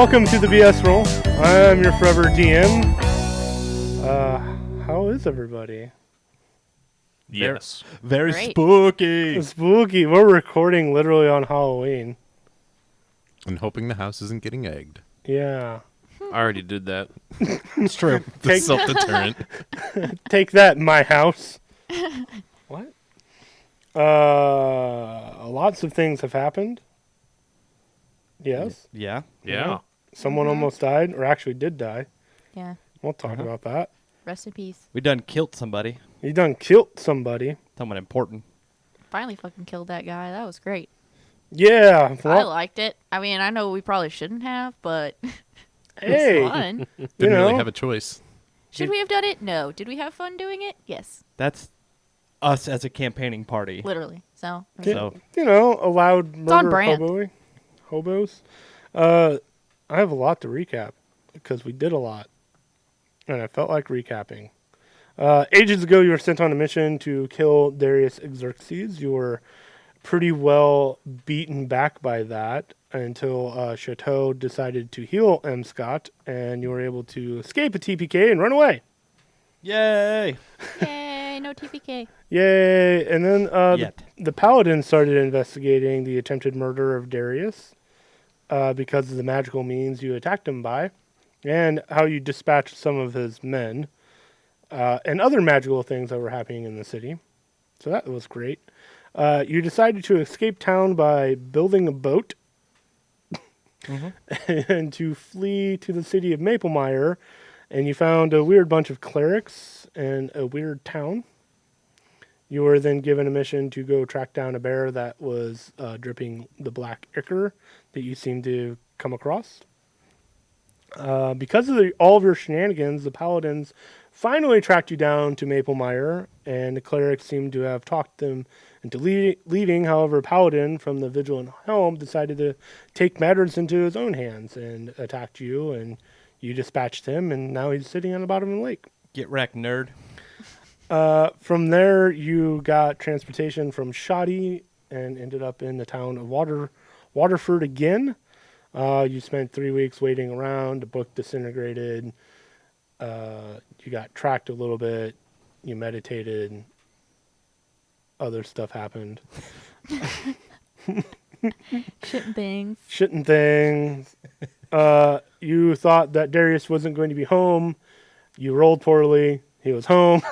Welcome to the BS Roll. I'm your forever DM. How is everybody? Yes. Very Great. spooky. It's spooky. We're recording literally on Halloween. And hoping the house isn't getting egged. Yeah. I already did that. It's true. The Take- self-deterrent. Take that, my house. What? Lots of things have happened. Yes. Yeah. Yeah. Someone almost died, or actually did die. Yeah. We'll talk about that. Rest in peace. We done killed somebody. You done killed somebody. Someone important. Finally fucking killed that guy. That was great. Yeah. I Well, liked it. I mean, I know we probably shouldn't have, but hey. it was fun. Didn't really know. have a choice. Should we have done it? No. Did we have fun doing it? Yes. That's us as a campaigning party. Literally. So, So Allowed murder on brand. hobos. I have a lot to recap because we did a lot, and I felt like recapping. Ages ago, you were sent on a mission to kill Darius Xerxes. You were pretty well beaten back by that until Chateau decided to heal M. Scott, and you were able to escape a TPK and run away. yay. yay, no TPK. Yay! And then Yet. the Paladin started investigating the attempted murder of Darius because of the magical means you attacked him by, and how you dispatched some of his men, and other magical things that were happening in the city. So that was great. You decided to escape town by building a boat and to flee to the city of Maplemire, and you found a weird bunch of clerics and a weird town. You were then given a mission to go track down a bear that was dripping the black ichor that you seemed to come across. Because of all of your shenanigans, the paladins finally tracked you down to Maplemire, and the clerics seemed to have talked them into leaving. However, Paladin from the Vigilant Helm decided to take matters into his own hands and attacked you, and you dispatched him, and now he's sitting on the bottom of the lake. Get wrecked, nerd. From there, you got transportation from Shoddy and ended up in the town of Waterford again. You spent 3 weeks waiting around. The book disintegrated. You got tracked a little bit. You meditated. Other stuff happened. Shit and things. Shit and things. You thought that Darius wasn't going to be home. You rolled poorly. He was home.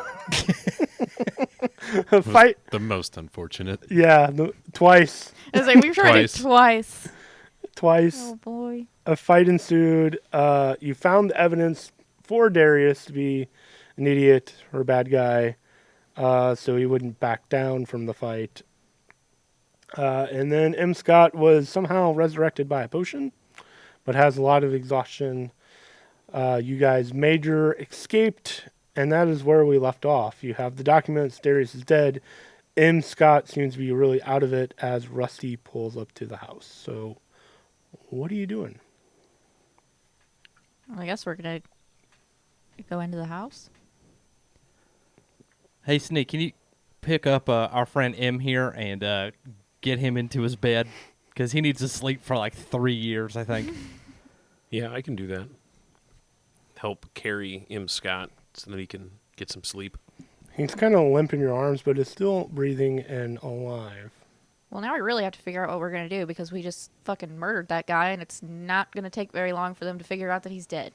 A fight. The most unfortunate. Yeah, twice. I was like, we tried it Twice. Twice. Oh, boy. A fight ensued. You found the evidence for Darius to be an idiot or a bad guy, so he wouldn't back down from the fight. And then M. Scott was somehow resurrected by a potion, but has a lot of exhaustion. You guys major escaped, and that is where we left off. You have the documents. Darius is dead. M. Scott seems to be really out of it as Rusty pulls up to the house. So, what are you doing? Well, I guess we're going to go into the house. Hey, Sneak, can you pick up our friend M here and get him into his bed? Because he needs to sleep for like 3 years, I think. Yeah, I can do that. Help carry M. Scott so that he can get some sleep. He's kind of limp in your arms, but is still breathing and alive. Well, now we really have to figure out what we're going to do because we just fucking murdered that guy, and it's not going to take very long for them to figure out that he's dead.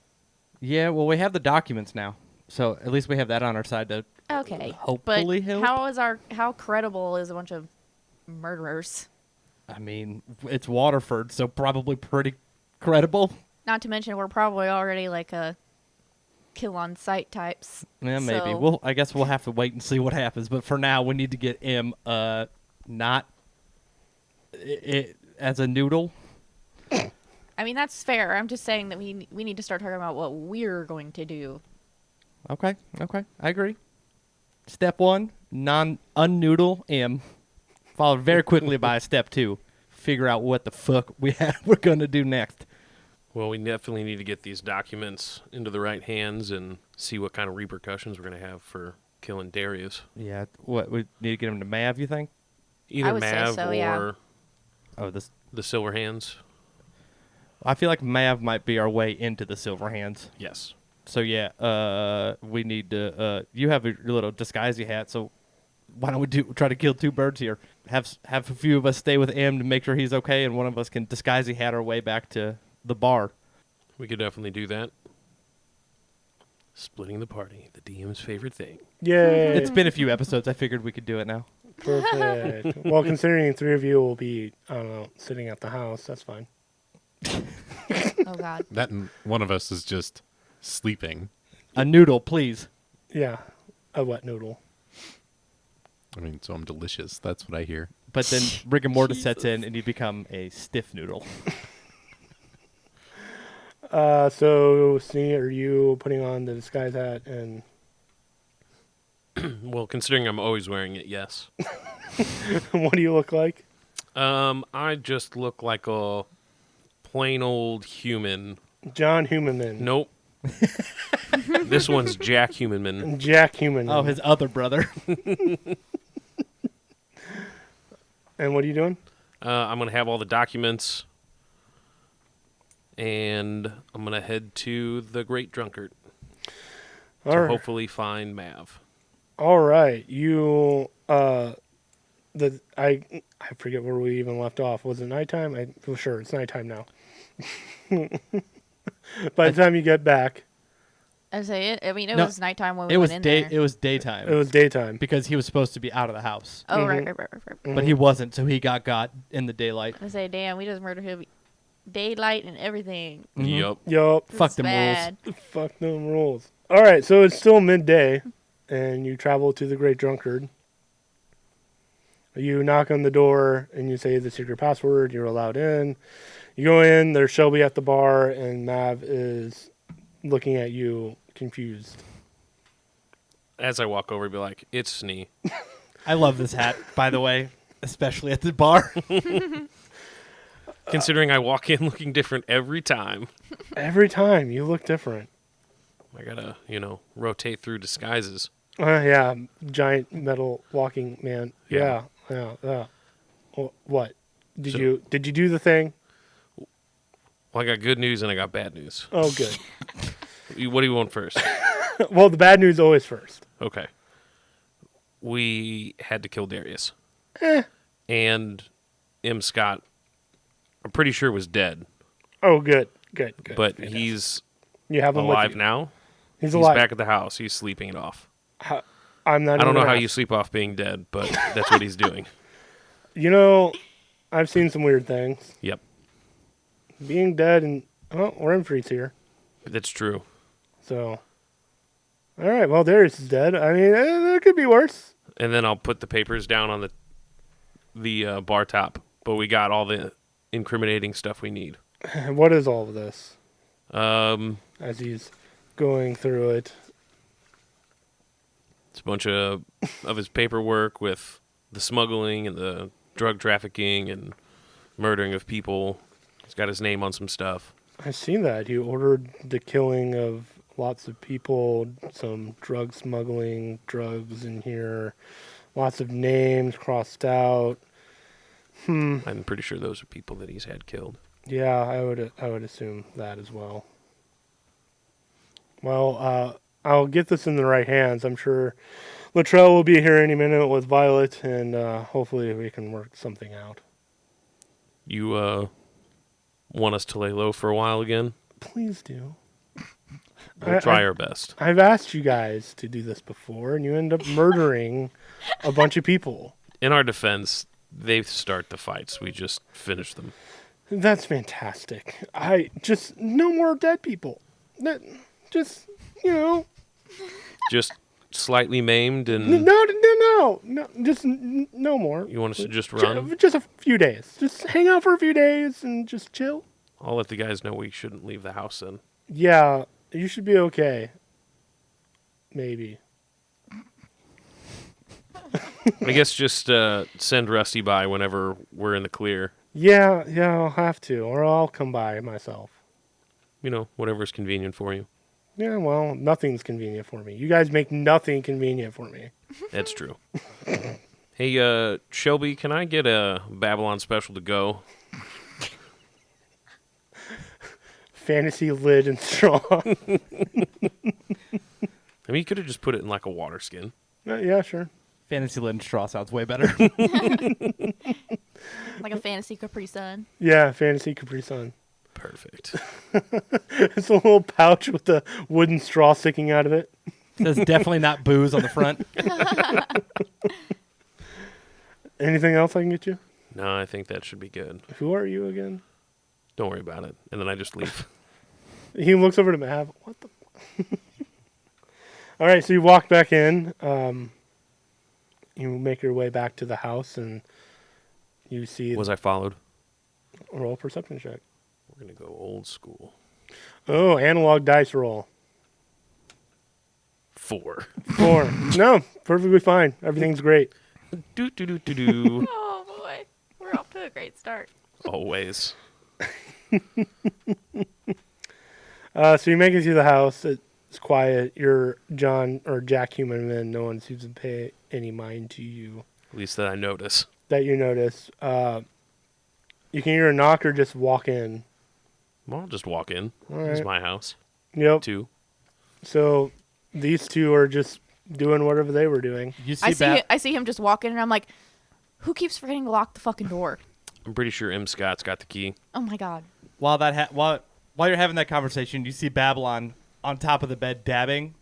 Yeah, well, we have the documents now. So at least we have that on our side to Okay. hopefully but help. how credible is a bunch of murderers? I mean, it's Waterford, so probably pretty credible. Not to mention we're probably already like a kill on sight types. Yeah, maybe. So- I guess we'll have to wait and see what happens. But for now, we need to get M not as a noodle. I mean, that's fair. I'm just saying that we need to start talking about what we're going to do. Okay, I agree. Step 1, unnoodle M, followed very quickly by step 2, figure out what the fuck we're gonna do next. Well, we definitely need to get these documents into the right hands and see what kind of repercussions we're going to have for killing Darius. Yeah, what we need to get him to Mav? You think? Either would say Mav so, or yeah. Oh, this. the Silver Hands. I feel like Mav might be our way into the Silver Hands. Yes. So yeah, we need to. You have your little disguisey hat, so why don't we try to kill two birds here? Have a few of us stay with M to make sure he's okay, and one of us can disguisey hat our way back to the bar. We could definitely do that. Splitting the party, the DM's favorite thing. Yay. It's been a few episodes. I figured we could do it now. Perfect. Well, considering 3 of you will be, I don't know, sitting at the house, that's fine. Oh God. That and one of us is just sleeping. A noodle, please. Yeah, a wet noodle. I mean, so I'm delicious. That's what I hear. But then rigor mortis sets in, and you become a stiff noodle. So, Snee, are you putting on the disguise hat and... Well, considering I'm always wearing it, yes. what do you look like? I just look like a plain old human. John Humanman. Nope. This one's Jack Humanman. Jack Humanman. Oh, his other brother. And what are you doing? I'm going to have all the documents, and I'm going to head to the Great Drunkard to All right. hopefully find Mav. All right. You, I forget where we even left off. Was it nighttime? Well, sure, it's nighttime now. By the time you get back, I say it. I mean, it No, was nighttime when we It was went in there. It was daytime. it was daytime. because he was supposed to be out of the house, Oh, Mhm. right. but he wasn't. So he got in the daylight. I say, damn, we just murdered him. Daylight and everything. Mhm. Yup. Yup. Fuck This is them bad. Fuck them rules. All right, so it's still midday, and you travel to the Great Drunkard. You knock on the door, and you say the secret password. You're allowed in. You go in. There's Shelby at the bar, and Mav is looking at you, confused. As I walk over, be like, it's Snee. I love this hat, by the way, especially at the bar. Considering I walk in looking different every time. Every time you look different. I gotta, rotate through disguises. Yeah, giant metal walking man. Yeah. What? Did So- you do the thing? Well, I got good news and I got bad news. Oh, good. What do you want first? Well, the bad news always first. Okay. We had to kill Darius. Eh. And M. Scott, I'm pretty sure was dead. Oh, good. But Fantastic. he's You have him alive with you. now. He's He's alive. back at the house. He's sleeping it off. I'm not. I don't even know how asked. you sleep off being dead, but that's what he's doing. You know, I've seen some weird things. Yep, Being dead and we're in freeze here. that's true. So, all right. Well, Darius is dead. I mean, there could be worse. And then I'll put the papers down on the bar top. But we got all the incriminating stuff we need. What is all of this? It's As he's going through it. a bunch of his paperwork with the smuggling and the drug trafficking and murdering of people. He's got his name on some stuff. I've seen that. He ordered the killing of lots of people, some drug smuggling, drugs in here, lots of names crossed out. I'm pretty sure those are people that he's had killed. Yeah, I would assume that as well. Well, I'll get this in the right hands. I'm sure Latrell will be here any minute with Violet, and hopefully we can work something out. You want us to lay low for a while again? Please do. We'll try our best. I've asked you guys to do this before, and you end up murdering a bunch of people. In our defense, they start the fights. We just finish them. That's fantastic. No more dead people. Just Just slightly maimed, and no, just no more. you want us to just run? Just a few days. Just hang out for a few days and just chill. I'll let the guys know we shouldn't leave the house then. Yeah, you should be okay. Maybe. I guess just send Rusty by whenever we're in the clear. Yeah, I'll have to, or I'll come by myself. Whatever's convenient for you. Yeah, well, nothing's convenient for me. You guys make nothing convenient for me. That's true. Hey, Shelby, can I get a Babylon special to go? fantasy lid and straw. I mean, you could have just put it in like a water skin. Yeah, sure. Fantasy lid and straw sounds way better. Like a fantasy Capri Sun. Yeah, fantasy Capri Sun. Perfect. It's a little pouch with a wooden straw sticking out of it. There's definitely not booze on the front. Anything else I can get you? No, I think that should be good. Who are you again? Don't worry about it. And then I just leave. He looks over to Mav. What the? All right, so you walk back in. You make your way back to the house, and you see. Was I followed? Roll a perception check. We're going to go old school. Oh, analog dice roll. 4. 4. No, perfectly fine. Everything's great. Do, do, do, do, do. Oh boy, we're off to a great start. Always. So you make it to the house. It's quiet. You're John or Jack Humanman. No one seems to pay any mind to you. At least that I notice. That you notice. You can hear a knock or just walk in. Well, I'll just walk in. All It's right. my house. Yep. 2. So these two are just doing whatever they were doing. You see, I see him just walking, and I'm like, who keeps forgetting to lock the fucking door? I'm pretty sure M. Scott's got the key. Oh my god. while you're having that conversation, you see Babylon on top of the bed dabbing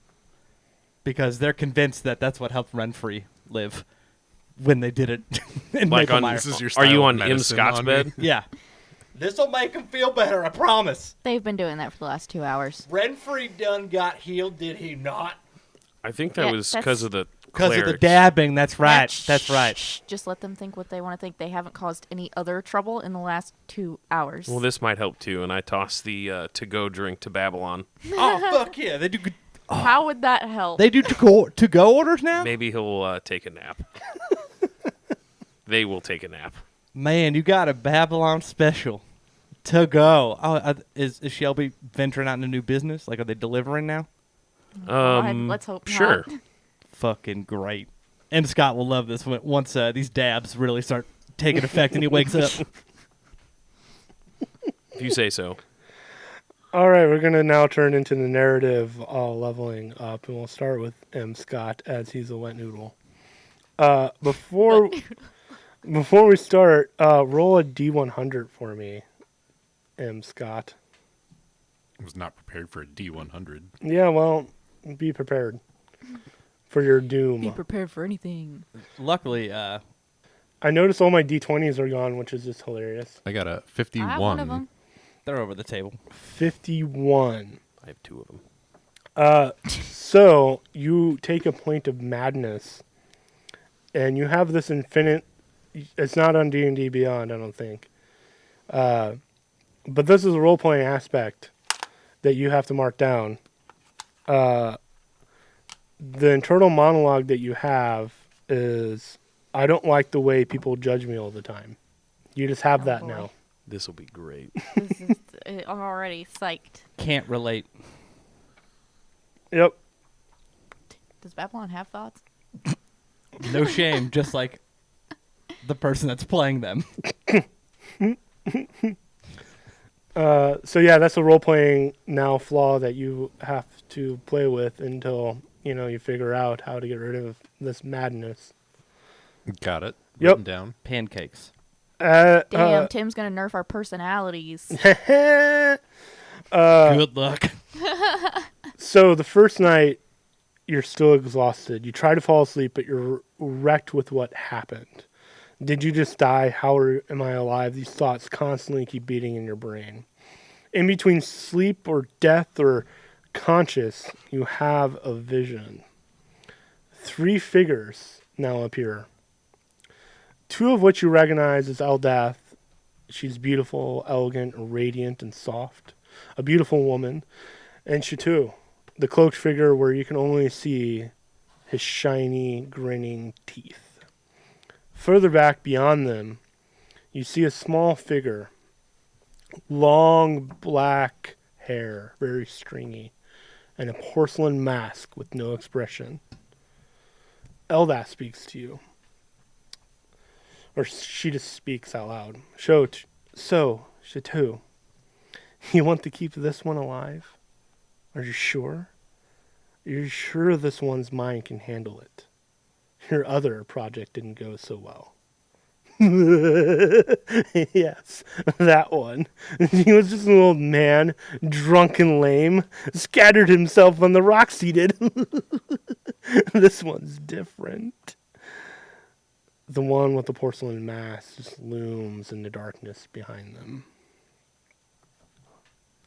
because they're convinced that that's what helped Renfrey live when they did it in Like Maple on- Meyer. This is your Are you style of on M. medicine Scott's on bed? me? Yeah. This'll make him feel better, I promise. They've been doing that for the last 2 hours. Renfrey done got healed, did he not? I think that Yeah, was that's- because of the Because of the clerics. dabbing, that's right. Shh, That's right. shh, just let them think what they want to think. They haven't caused any other trouble in the last 2 hours. Well, this might help too. And I tossed the to-go drink to Babylon. Oh, fuck yeah. They do good. How would that help? They do to-go orders now? Maybe he'll take a nap. They will take a nap. Man, you got a Babylon special to go. Oh, is Shelby venturing out into new business? Like, are they delivering now? Let's hope not. Sure. Fucking great. M. Scott will love this once these dabs really start taking effect and he wakes up. If you say so. All right, we're going to now turn into the narrative leveling up, and we'll start with M. Scott as he's a wet noodle. Before we start, roll a D100 for me, M. Scott. I was not prepared for a D100. Yeah, well, be prepared for your doom. Be prepared for anything. Luckily, I noticed all my D20s are gone, which is just hilarious. I got a I 51. have one of them. they're over the table. 51. I have 2 of them. So you take a point of madness, and you have this infinite. It's not on D&D Beyond, I don't think. But this is a role-playing aspect that you have to mark down. The internal monologue that you have is, I don't like the way people judge me all the time. You just have Oh, that boy. now. This will be great. This is, I'm already psyched. Can't relate. Yep. Does Babylon have thoughts? No shame, just like the person that's playing them. So yeah, that's a role-playing now flaw that you have to play with until, you figure out how to get rid of this madness. Got it. Yep. Written down. Pancakes. Damn, Tim's gonna nerf our personalities. Good luck. So the first night, you're still exhausted. You try to fall asleep, but you're wrecked with what happened. Did you just die? How am I alive? These thoughts constantly keep beating in your brain. In between sleep or death or conscious, you have a vision. 3 figures now appear. 2 of which you recognize as Eldath. She's beautiful, elegant, radiant, and soft. A beautiful woman. And Shatu, the cloaked figure where you can only see his shiny, grinning teeth. Further back beyond them, you see a small figure. Long black hair, very stringy, and a porcelain mask with no expression. Eldath speaks to you. Or she just speaks out loud. So, Shatu, You want to keep this one alive? Are you sure? You're sure this one's mind can handle it? Your other project didn't go so well. Yes, that one. He was just an old man, drunk and lame, scattered himself on the rocks he did. This one's different. The one with the porcelain mask just looms in the darkness behind them.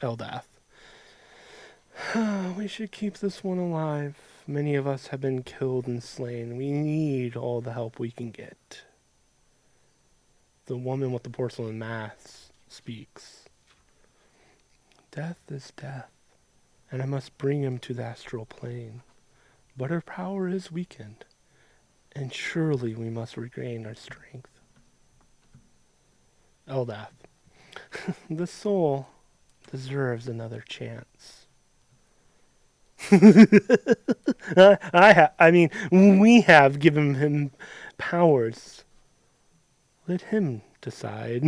Eldath. We should keep this one alive. Many of us have been killed and slain. We need all the help we can get. The woman with the porcelain mask speaks. Death is death, and I must bring him to the astral plane. But her power is weakened, and surely we must regain our strength. Eldath. The soul deserves another chance. We have given him powers. Let him decide.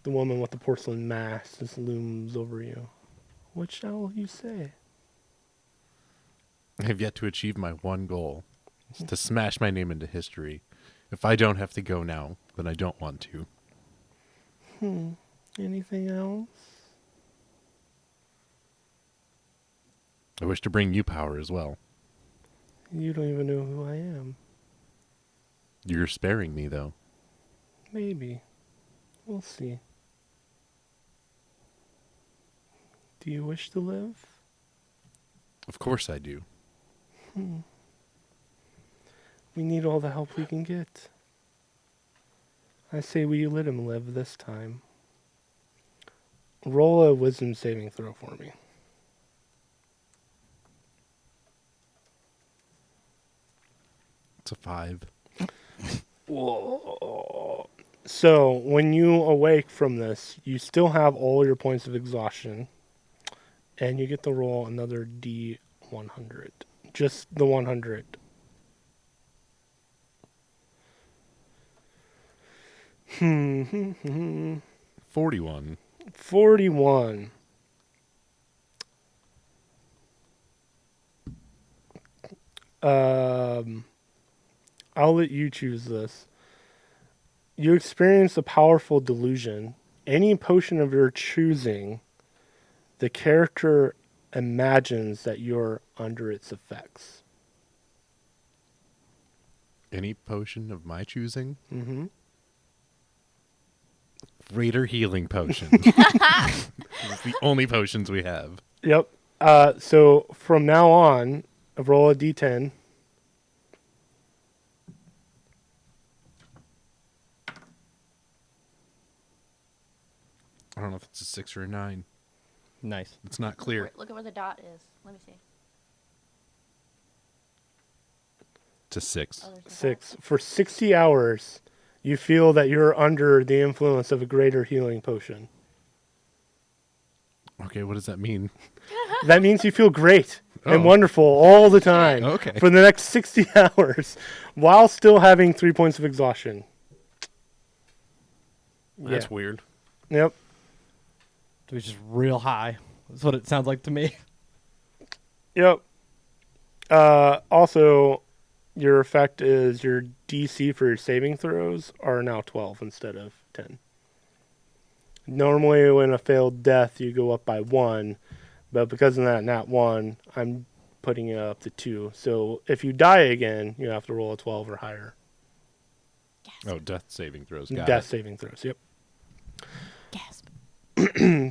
The woman with the porcelain mask just looms over you. What shall you say? I have yet to achieve my one goal. It's to smash my name into history. If I don't have to go now, then I don't want to. Anything else? I wish to bring you power as well. You don't even know who I am. You're sparing me, though. Maybe. We'll see. Do you wish to live? Of course I do. We need all the help we can get. I say we let him live this time. Roll a wisdom saving throw for me. It's a 5. Whoa. So, when you awake from this, you still have all your points of exhaustion. And you get to roll another D100. Just the 100. Hmm. 41. 41. I'll let you choose this. You experience a powerful delusion. Any potion of your choosing, the character imagines that you're under its effects. Any potion of my choosing? Mm-hmm. Greater healing potion. It's the only potions we have. Yep. So from now on, roll a d10. I don't know if it's a 6 or a 9. Nice. It's not clear. Look at where the dot is. Let me see. It's a 6. Oh, there's the dot. 6. For 60 hours, you feel that you're under the influence of a greater healing potion. Okay, what does that mean? That means you feel great and Oh. wonderful all the time Okay. for the next 60 hours while still having 3 points of exhaustion. That's Yeah. weird. Yep. It was just real high. That's what it sounds like to me. Yep. Also, your effect is your DC for your saving throws are now 12 instead of 10. Normally, when a failed death, you go up by 1, but because of that nat 1, I'm putting it up to 2. So if you die again, you have to roll a 12 or higher. Oh, death saving throws. Got Death it. saving throws, yep. Gasp.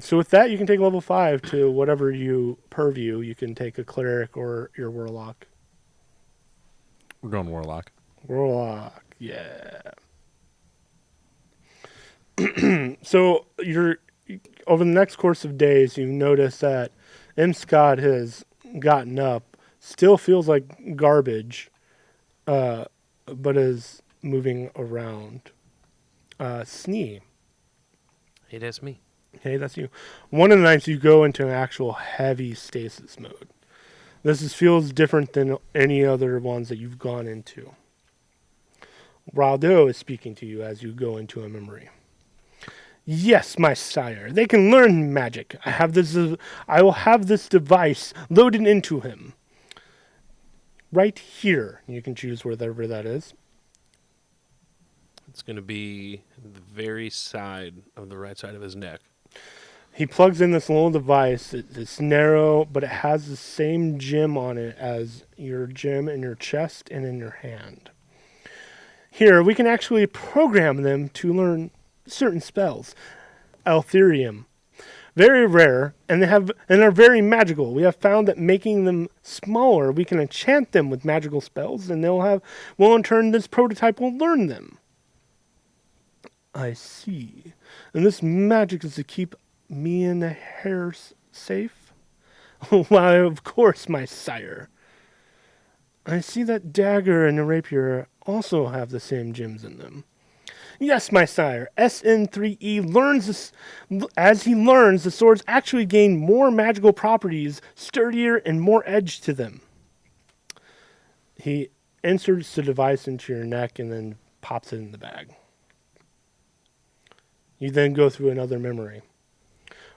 So with that, you can take level 5 to whatever you purview. You can take a cleric or your warlock. We're going Warlock. Warlock, yeah. So you're over the next course of days, you notice that M. Scott has gotten up, still feels like garbage, but is moving around. Snee. Hey, that's me. Hey, that's you. One of the nights you go into an actual heavy stasis mode. Feels different than any other ones that you've gone into. Raldo is speaking to you as you go into a memory. Yes, my sire. They can learn magic. I will have this device loaded into him. Right here. You can choose whatever that is. It's going to be the very side of the right side of his neck. He plugs in this little device. It's narrow, but it has the same gem on it as your gem in your chest and in your hand. Here, we can actually program them to learn certain spells. Altherium. Very rare, and are very magical. We have found that making them smaller, we can enchant them with magical spells, and well, in turn, this prototype will learn them. I see. And this magic is to keep me and the hares safe? Why, of course, my sire. I see that dagger and the rapier also have the same gems in them. Yes, my sire. SN3E learns this. As he learns, the swords actually gain more magical properties, sturdier, and more edge to them. He inserts the device into your neck and then pops it in the bag. You then go through another memory.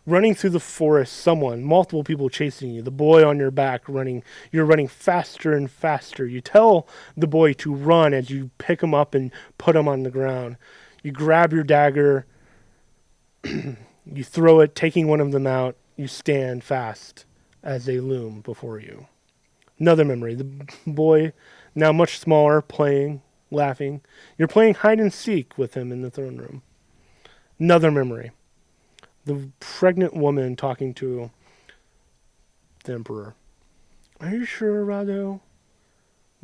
Running through the forest, multiple people chasing you, the boy on your back running, you're running faster and faster. You tell the boy to run as you pick him up and put him on the ground. You grab your dagger, you throw it, taking one of them out, you stand fast as they loom before you. Another memory, the boy, now much smaller, playing, laughing. You're playing hide and seek with him in the throne room. Another memory. The pregnant woman talking to the emperor. Are you sure Rado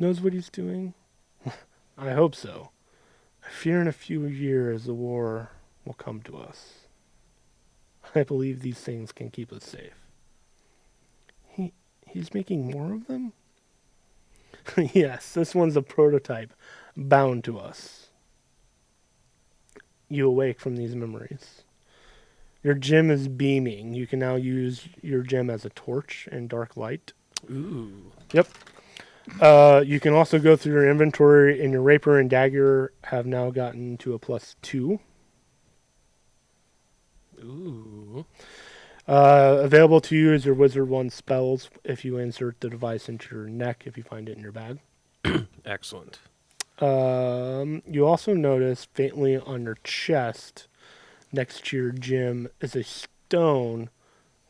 knows what he's doing? I hope so. I fear in a few years the war will come to us. I believe these things can keep us safe. He's making more of them? Yes, this one's a prototype bound to us. You awake from these memories. Your gem is beaming. You can now use your gem as a torch in dark light. Ooh. Yep. You can also go through your inventory, and your rapier and dagger have now gotten to a +2. Ooh. Available to you is your Wizard 1 spells if you insert the device into your neck if you find it in your bag. Excellent. You also notice faintly on your chest next to your gem is a stone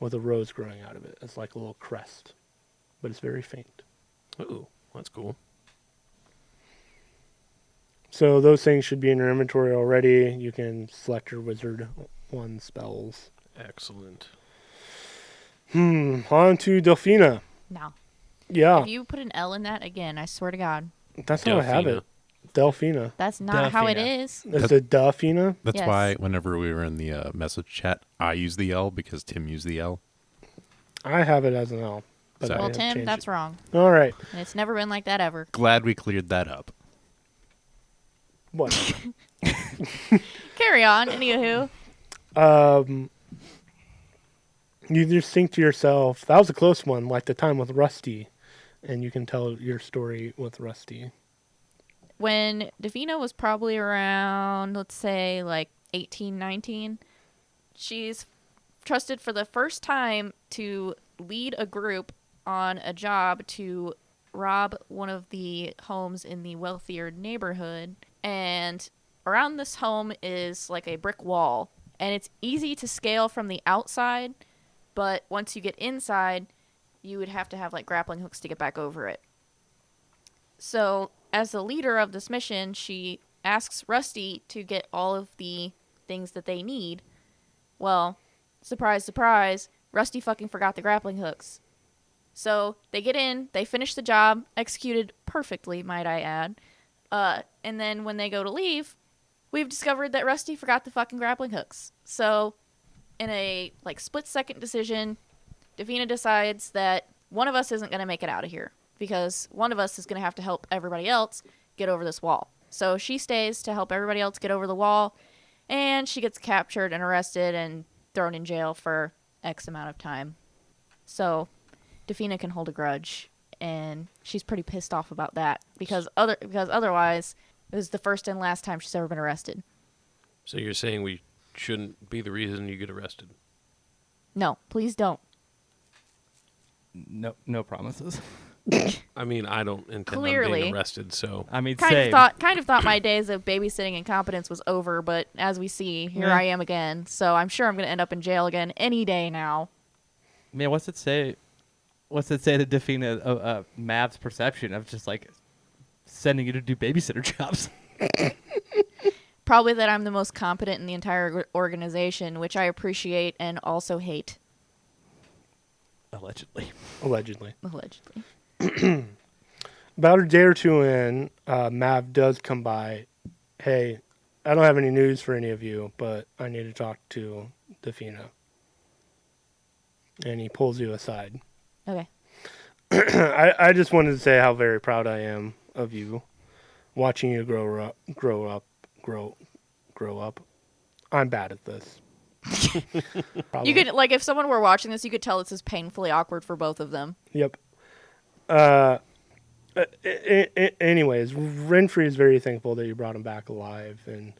with a rose growing out of it. It's like a little crest, but it's very faint. Ooh, that's cool. So those things should be in your inventory already. You can select your Wizard 1 spells. Excellent. On to Delphina. No. Yeah, If you put an L in that again, I swear to God, that's how I have it. Delphina. that's not how it Delphina. is. It's a Delphina. That's Yes. why whenever we were in the message chat, I use the L because Tim used the L. I have it as an L. But Sorry. I Well, have Tim, changed that's it. wrong. All right. And it's never been like that ever. Glad we cleared that up. What? Carry on, anywho. You just think to yourself, that was a close one, like the time with Rusty. And you can tell your story with Rusty. When Davina was probably around, let's say, like 18, 19, she's trusted for the first time to lead a group on a job to rob one of the homes in the wealthier neighborhood. And around this home is like a brick wall. And it's easy to scale from the outside, but once you get inside, you would have to have like grappling hooks to get back over it. So, as the leader of this mission, she asks Rusty to get all of the things that they need. Well, surprise, surprise, Rusty fucking forgot the grappling hooks. So, they get in, they finish the job, executed perfectly, might I add. And then when they go to leave, we've discovered that Rusty forgot the fucking grappling hooks. So, in a like split-second decision, Davina decides that one of us isn't going to make it out of here because one of us is going to have to help everybody else get over this wall. So she stays to help everybody else get over the wall, and she gets captured and arrested and thrown in jail for X amount of time. So Davina can hold a grudge, and she's pretty pissed off about that because otherwise It was the first and last time she's ever been arrested. So you're saying we shouldn't be the reason you get arrested? No, please don't. No promises. I mean, I don't intend on Clearly. being arrested, so I mean, Kind same. of thought my days of babysitting incompetence was over, but as we see, here Yeah. I am again. So I'm sure I'm going to end up in jail again any day now. Man, what's it say? What's it say to define a Mav's perception of just like sending you to do babysitter jobs? Probably that I'm the most competent in the entire organization, which I appreciate and also hate. Allegedly. Allegedly. Allegedly. About a day or two in, Mav does come by. Hey, I don't have any news for any of you, but I need to talk to Defina. And he pulls you aside. Okay. I just wanted to say how very proud I am of you, watching you grow up. I'm bad at this. You could, like, if someone were watching this, you could tell this is painfully awkward for both of them. Yep. Anyways, Renfrey is very thankful that you brought him back alive and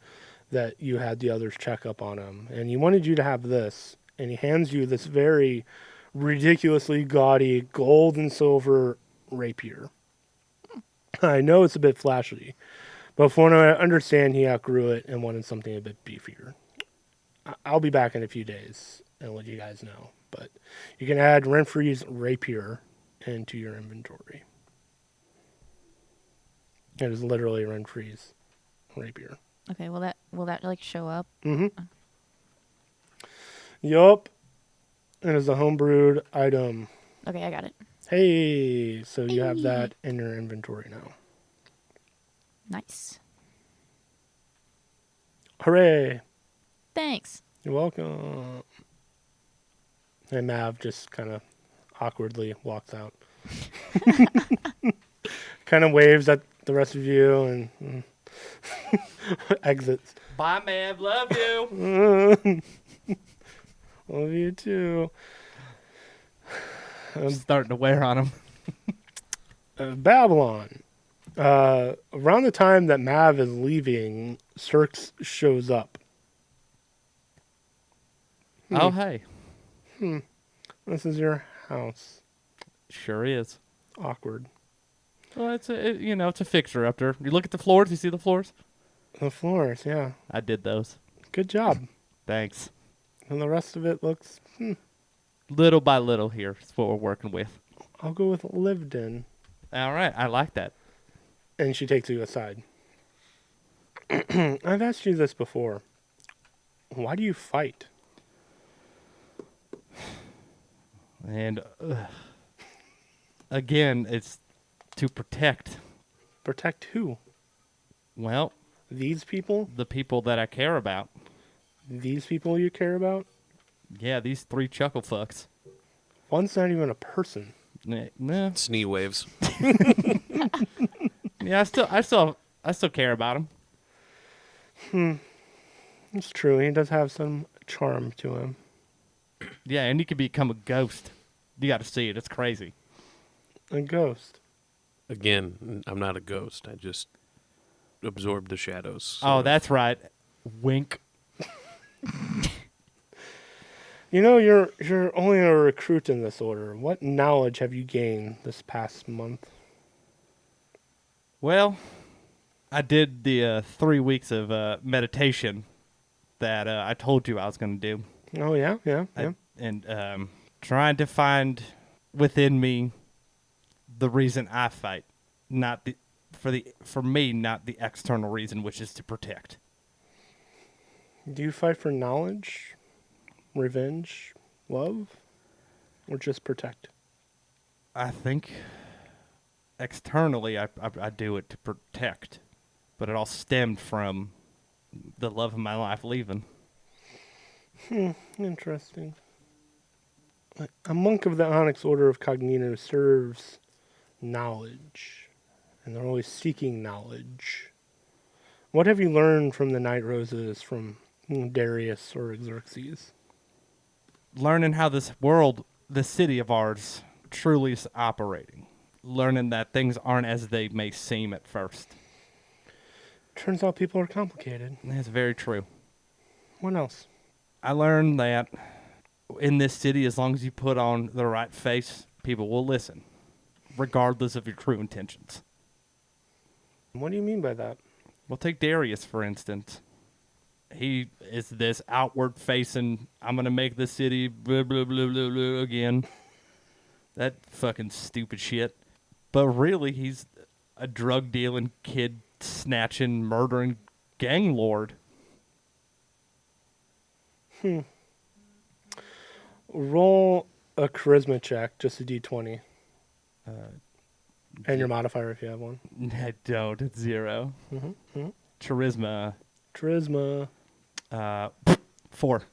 that you had the others check up on him. And he wanted you to have this. And he hands you this very ridiculously gaudy gold and silver rapier. I know it's a bit flashy, but from what I understand, he outgrew it and wanted something a bit beefier. I'll be back in a few days and let you guys know. But you can add Renfrey's rapier into your inventory. It is literally Renfrey's rapier. Okay, will that like show up? Mm-hmm. Yup. It is a homebrewed item. Okay, I got it. Hey, so you have that in your inventory now. Nice. Hooray. Thanks. You're welcome. And Mav just kind of awkwardly walks out. Kind of waves at the rest of you and exits. Bye, Mav. Love you. Love you too. Starting to wear on him. Babylon. Around the time that Mav is leaving, Cirx shows up. Oh, hey. This is your house. Sure is. Awkward. Well, it's a fixture up there. You look at the floors. You see the floors? The floors, yeah. I did those. Good job. Thanks. And the rest of it looks, Little by little here is what we're working with. I'll go with lived in. All right. I like that. And she takes you aside. I've asked you this before. Why do you fight? And again, it's to protect, Protect who? well, These people? the people that I care about. These people you care about? Yeah, these 3 chuckle fucks. One's not even a person. Nah. snee waves. Yeah, I still care about them. It's true. He does have some charm to him. Yeah, and you can become a ghost. You got to see it. It's crazy. A ghost. Again, I'm not a ghost. I just absorb the shadows. Oh, that's right. Wink. You know, you're only a recruit in this order. What knowledge have you gained this past month? Well, I did the 3 weeks of meditation that I told you I was going to do. Oh, yeah. And trying to find within me the reason I fight, not for me, not the external reason, which is to protect. Do you fight for knowledge, revenge, love, or just protect? I think externally I do it to protect, but it all stemmed from the love of my life leaving. Interesting. A monk of the Onyx Order of Cognito serves knowledge, and they're always seeking knowledge. What have you learned from the Night Roses, from Darius or Xerxes? Learning how this world, this city of ours, truly is operating. Learning that things aren't as they may seem at first. Turns out people are complicated. That's very true. What else? I learned that in this city, as long as you put on the right face, people will listen, regardless of your true intentions. What do you mean by that? Well, take Darius, for instance. He is this outward facing, I'm going to make the city blah, blah, blah, blah, blah again. That fucking stupid shit. But really, he's a drug dealing, kid snatching, murdering gang lord. Roll a charisma check, just a d20. And your modifier if you have one. I don't. It's 0. Mm-hmm. Charisma, Charisma. 4.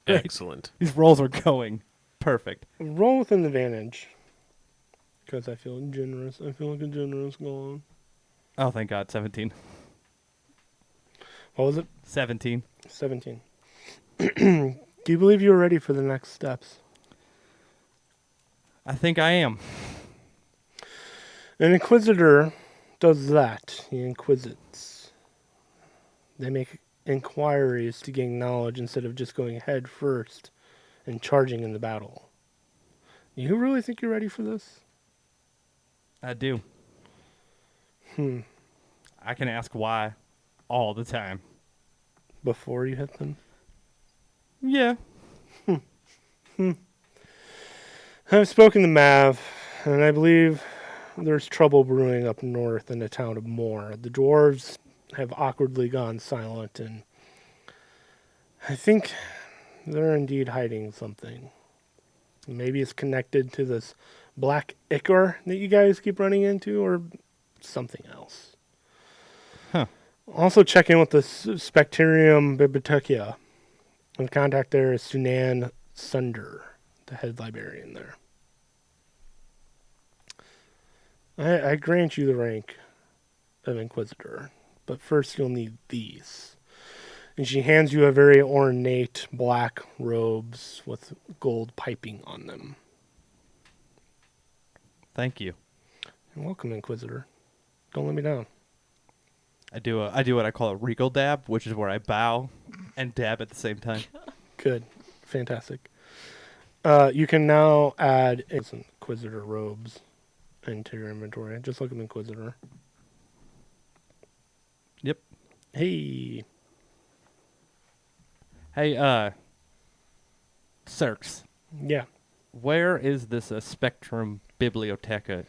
Excellent. These rolls are going perfect. Roll with an advantage. Because I feel generous. I feel like a generous going. Oh, thank God. 17. What was it? 17. 17. Do you believe you're ready for the next steps? I think I am. An inquisitor does that. He inquisits. They make inquiries to gain knowledge instead of just going head first and charging in the battle. You really think you're ready for this? I do. I can ask why all the time. Before you hit them? Yeah. I've spoken to Mav, and I believe there's trouble brewing up north in the town of Moore. The dwarves have awkwardly gone silent, and I think they're indeed hiding something. Maybe it's connected to this black ichor that you guys keep running into, or something else. Huh. Also check in with the Spectarium Bibliotheca. And the contact there is Sunan Sunder, the head librarian there. I grant you the rank of Inquisitor, but first you'll need these. And she hands you a very ornate black robes with gold piping on them. Thank you. You're welcome, Inquisitor. Don't let me down. I do what I call a regal dab, which is where I bow and dab at the same time. Good. Fantastic. You can now add Inquisitor robes into your inventory. Just look at Inquisitor. Yep. Hey. Hey, Cirques, Yeah. where is this Spectrum Bibliotheca?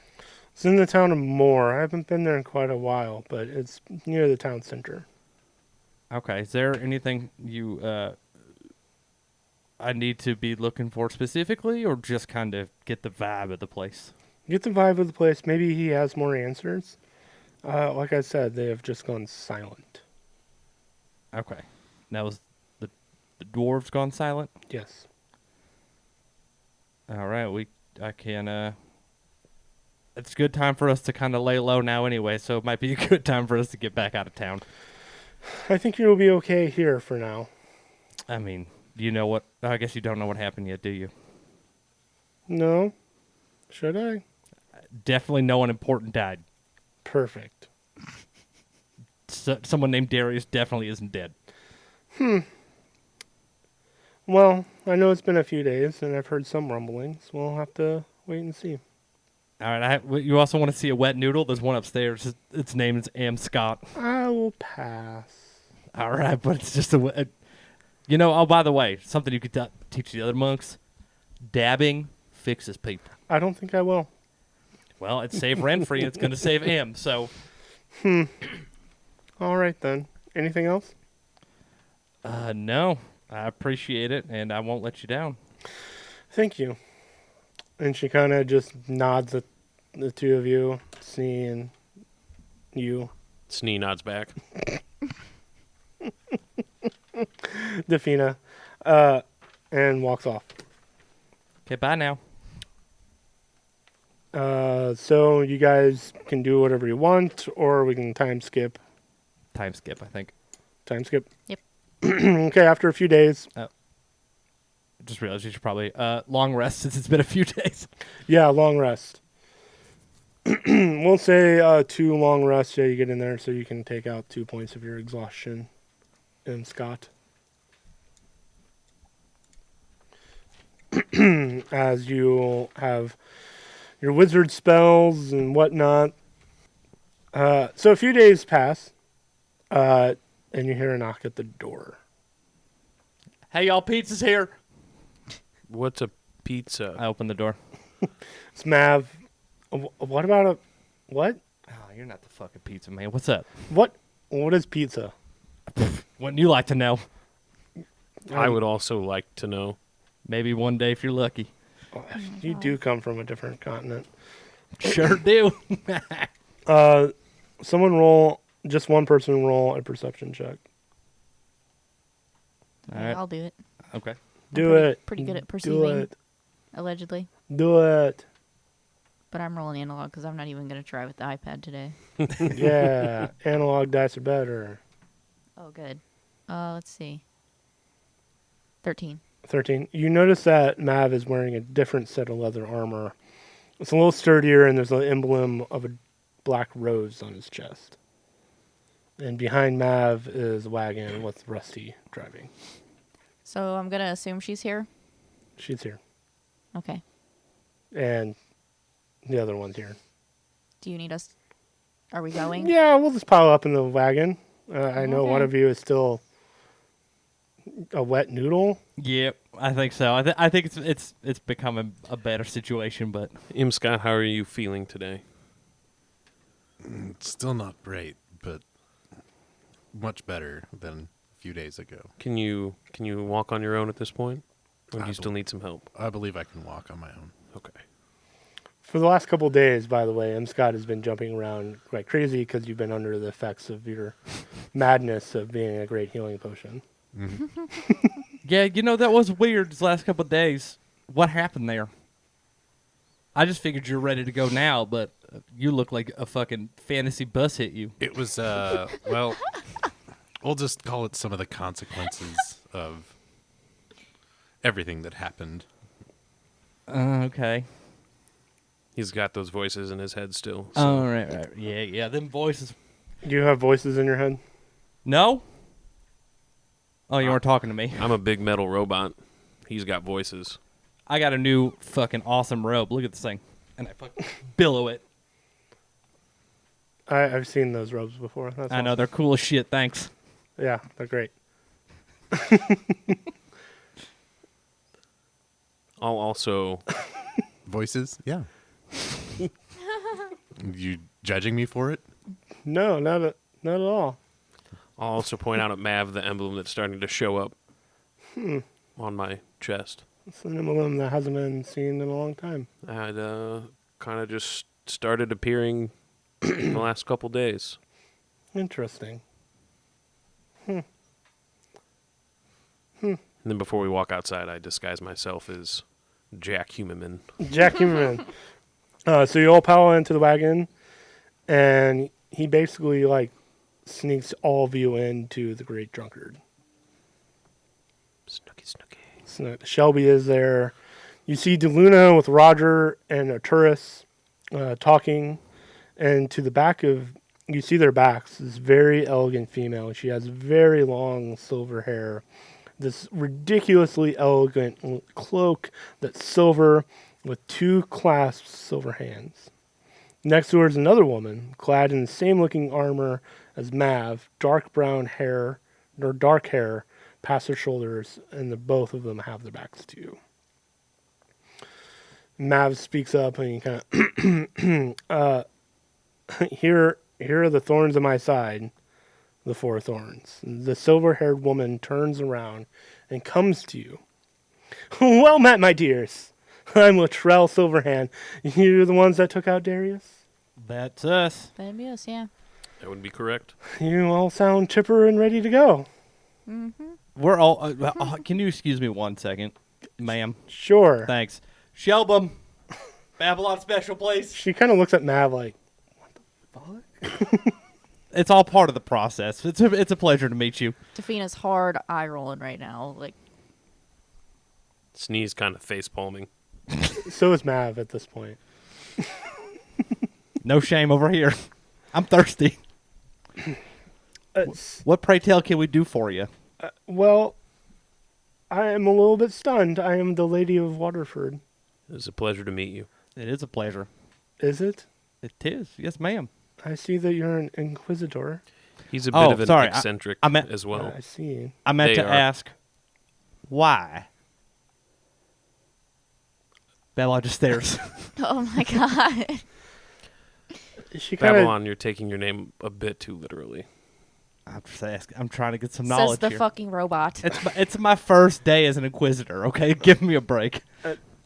It's in the town of Moore. I haven't been there in quite a while, but it's near the town center. Okay, is there anything you I need to be looking for specifically, or just kind of get the vibe of the place? Get the vibe of the place. Maybe he has more answers. Like I said, they have just gone silent. Okay. Now, is the dwarves gone silent? Yes. All right, I can, it's a good time for us to kind of lay low now anyway, so it might be a good time for us to get back out of town. I think you'll be okay here for now. I mean, you know what? I guess you don't know what happened yet, do you? No? Should I? Definitely no one important died. Perfect. Someone named Darius definitely isn't dead. Well, I know it's been a few days, and I've heard some rumblings. We'll have to wait and see. All right, you also want to see a wet noodle? There's one upstairs. Its name is Am Scott. I will pass. All right, but it's just you know, oh, by the way, something you could teach the other monks. Dabbing fixes people. I don't think I will. Well, it's save Renfrey, and it's going to save Am, so. All right, then. Anything else? No. I appreciate it, and I won't let you down. Thank you. And she kind of just nods at the two of you, seeing you. Snee nods back. Defina, and walks off. Okay, bye now. So you guys can do whatever you want, or we can time skip. Time skip, I think. Time skip? Yep. Okay, after a few days. Just realized you should probably long rest since it's been a few days. Yeah, long rest. We'll say 2 long rests. Yeah, you get in there, so you can take out 2 points of your exhaustion. And Scott, as you have your wizard spells and whatnot. So a few days pass, and you hear a knock at the door. Hey, y'all, pizza's here. What's a pizza? I open the door. It's Mav. What about a what? Oh, you're not the fucking pizza man. What's up? What is pizza? Wouldn't you like to know? I would also like to know. Maybe one day if you're lucky. You do come from a different continent. Sure do. Someone roll. Just one person roll a perception check. All right. I'll do it. Okay. Do pretty- it. pretty good at Do perceiving. it. Allegedly. Do it. But I'm rolling analog because I'm not even going to try with the iPad today. Yeah. Analog dice are better. Oh, good. Let's see. 13. 13. You notice that Mav is wearing a different set of leather armor. It's a little sturdier, and there's an emblem of a black rose on his chest. And behind Mav is a wagon with Rusty driving. So I'm going to assume she's here? She's here. Okay. And the other one's here. Do you need us? Are we going? Yeah, we'll just pile up in the wagon. I know one Okay. of you is still a wet noodle. Yep, I think so. I think it's becoming a better situation, but Scott, how are you feeling today? It's still not great, but much better than a few days ago. Can you walk on your own at this point? Or do I you still need some help? I believe I can walk on my own. Okay. For the last couple of days, by the way, Scott has been jumping around like crazy because you've been under the effects of your madness of being a great healing potion. yeah, that was weird. These last couple of days, what happened there? I just figured you're ready to go now, but you look like a fucking fantasy bus hit you. It was, well, we'll just call it some of the consequences of everything that happened. Okay. He's got those voices in his head still. So. Oh, right. Yeah. Them voices. Do you have voices in your head? No. Oh, you weren't talking to me. I'm a big metal robot. He's got voices. I got a new fucking awesome robe. Look at this thing, and I fucking billow it. I've seen those robes before. That's I know awesome. they're cool as shit. Thanks. Yeah, they're great. I'll also Voices? Yeah. You judging me for it? No, not at all. I'll also point out at Mav the emblem that's starting to show up on my chest. It's an emblem that hasn't been seen in a long time. I'd kind of just started appearing in the last couple days. Interesting. And then before we walk outside, I disguise myself as Jack Humerman. Jack Humerman. So you all pile into the wagon, and he basically sneaks all of you into the Great Drunkard. Snooky. So Shelby is there. You see DeLuna with Roger and Arturus talking, and to the back of you see their backs. This very elegant female. She has very long silver hair. This ridiculously elegant cloak that's silver with 2 clasped silver hands. Next to her is another woman clad in the same looking armor as Mav, dark hair past her shoulders, and both of them have their backs to you. Mav speaks up and he kind of, here are the thorns on my side, the 4 thorns. The silver-haired woman turns around and comes to you. Well met, my dears. I'm Latrell Silverhand. You're the ones that took out Darius? That's us. That'd be us, yeah. That would be correct. You all sound chipper and ready to go. We're all. Can you excuse me 1 second, ma'am? Sure. Thanks. Shelbum, Babylon Special, please. She kind of looks at Mav like, It's all part of the process. It's a pleasure to meet you. Tafina's hard eye rolling right now. Sneeze kind of face palming. so is Mav at this point. No shame over here. I'm thirsty. What, pray tell, can we do for you? Well, I am a little bit stunned. I am the Lady of Waterford. It's a pleasure to meet you. It is a pleasure. Is it? It is. Yes, ma'am. I see that you're an inquisitor. He's a bit of an sorry, eccentric I meant- as well. I see. I meant They to are. ask, why? Bella just stares. Oh my god. She kind of. Babylon, you're taking your name a bit too literally. I'm just asking. I'm trying to get some Says knowledge the here. fucking robot. It's my first day as an inquisitor. Okay, give me a break.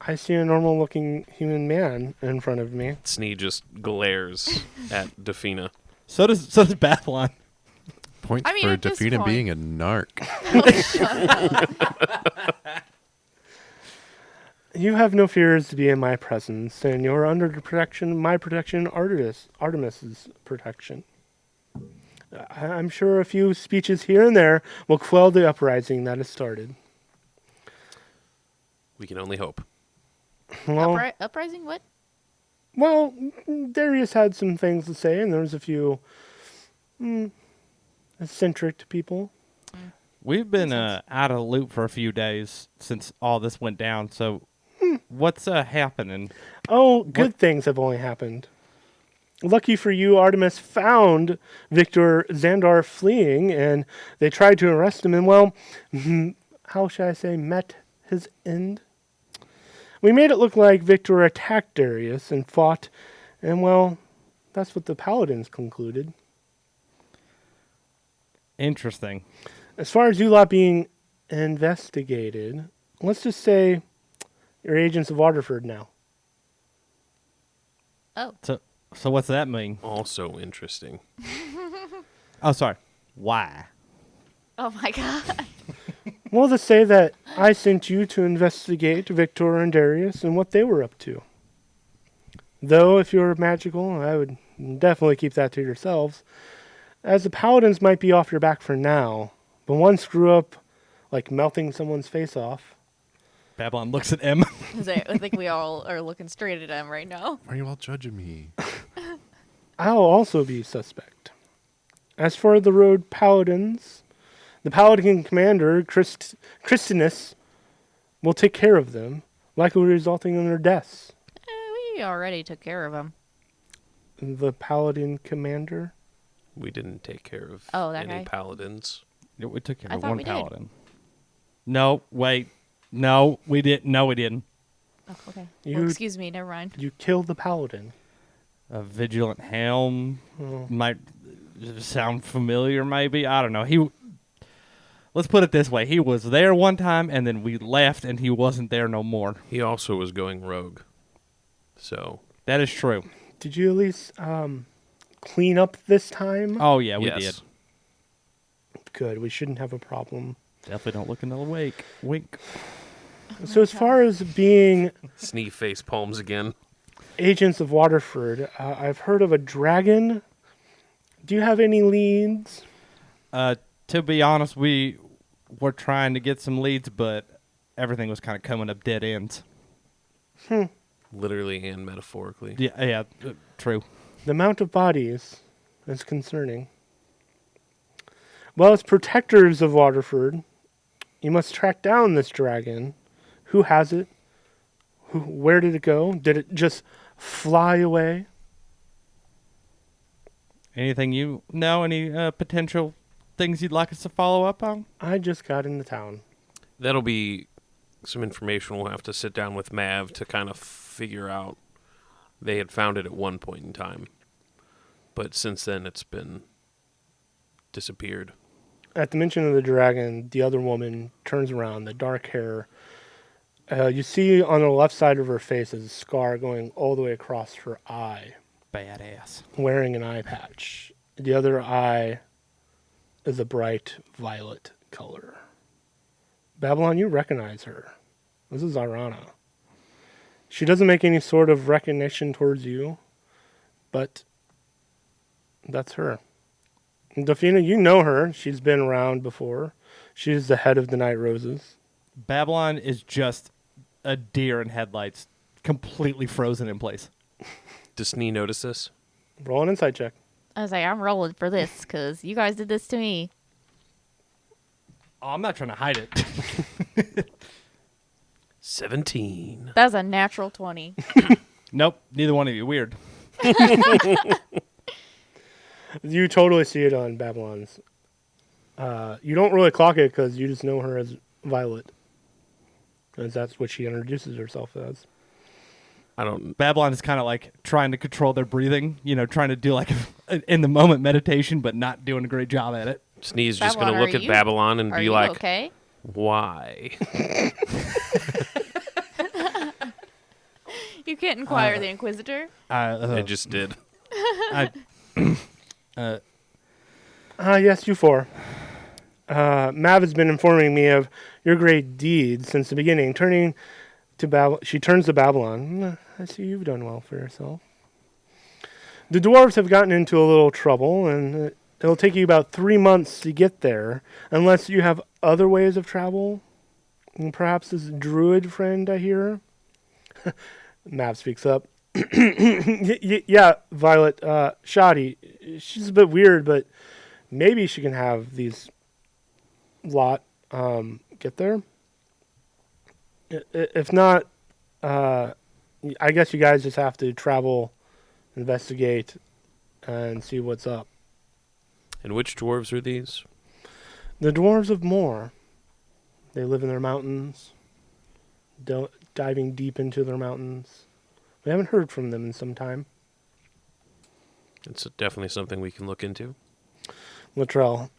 I see a normal-looking human man in front of me. Snee just glares at Defina. So does Babylon. Points I mean, for at this Defina point- being a narc. You have no fears to be in my presence, and you're under the protection, my protection, Artemis's protection. I'm sure a few speeches here and there will quell the uprising that has started. We can only hope. Well, Uprising? What? well, Darius had some things to say, and there was a few eccentric people. We've been out of the loop for a few days since all this went down. So, what's happening? Oh, good things have only happened. Lucky for you, Artemis found Victor Xandar fleeing, and they tried to arrest him, and, well, how shall I say, met his end. We made it look like Victor attacked Darius and fought, and, well, that's what the paladins concluded. Interesting. As far as you lot being investigated, let's just say you're agents of Waterford now. Oh. So what's that mean? Also interesting. Oh, sorry. Why? Oh my god. Well, to say that I sent you to investigate Victor and Darius and what they were up to. Though, if you're magical, I would definitely keep that to yourselves, as the paladins might be off your back for now, but one screw up, like melting someone's face off. Babylon looks at M. I think we all are looking straight at him right now. Why are you all judging me? I'll also be suspect. As for the road paladins, the paladin commander, Christinus, will take care of them, likely resulting in their deaths. We already took care of him. The paladin commander? We didn't take care of Oh, that any guy? paladins. Yeah, we took care I of thought one we did. paladin. No, wait. No, we didn't. No, we didn't. Oh, okay. You- Well, excuse me, never mind. You killed the paladin. A vigilant helm Oh. might sound familiar, maybe. I don't know. Let's put it this way. He was there one time, and then we left, and he wasn't there no more. He also was going rogue. So, That is true. Did you at least clean up this time? Oh, yeah, we yes. did. Good. We shouldn't have a problem. Definitely don't look in the wake. Wink. So as far as being Snee face palms again. agents of Waterford, I've heard of a dragon. Do you have any leads? To be honest, we were trying to get some leads, but everything was kind of coming up dead ends. Literally and metaphorically. Yeah, true. The amount of bodies is concerning. Well, as protectors of Waterford, you must track down this dragon. Who has it? Where did it go? Did it just fly away? Anything you know? Any potential things you'd like us to follow up on? I just got into town. That'll be some information we'll have to sit down with Mav to kind of figure out. They had found it at one point in time. But since then, it's been disappeared. At the mention of the dragon, the other woman turns around, the dark hair. You see on the left side of her face is a scar going all the way across her eye, Badass. wearing an eye patch. The other eye is a bright violet color. Babylon, you recognize her. This is Arana. She doesn't make any sort of recognition towards you, but that's her. And Defina, you know her. She's been around before. She's the head of the Night Roses. Babylon is just a deer in headlights, completely frozen in place. Does Snee notice this? Roll an insight check. I was like, I'm rolling for this because you guys did this to me. Oh, I'm not trying to hide it. 17. That's a natural 20. Nope, neither one of you. Weird. You totally see it on Babylon's. You don't really clock it because you just know her as Violet. Because that's what she introduces herself as. I don't. Babylon is kind of like trying to control their breathing, trying to do like in the moment meditation, but not doing a great job at it. Snee's just going Babylon, to look are at you- Babylon and Are be you like, okay? why? You can't inquire the Inquisitor. I just did. I, Yes, you four. Mav has been informing me of your great deeds since the beginning. She turns to Babylon. I see you've done well for yourself. The dwarves have gotten into a little trouble, and it'll take you about 3 months to get there, unless you have other ways of travel. And perhaps this druid friend I hear. Mav speaks up. Yeah, Violet. Shoddy. She's a bit weird, but maybe she can have these lot get there. If not, I guess you guys just have to travel, investigate, and see what's up. And which dwarves are these? The dwarves of Moor. They live in their mountains, diving deep into their mountains. We haven't heard from them in some time. It's definitely something we can look into. Latrell.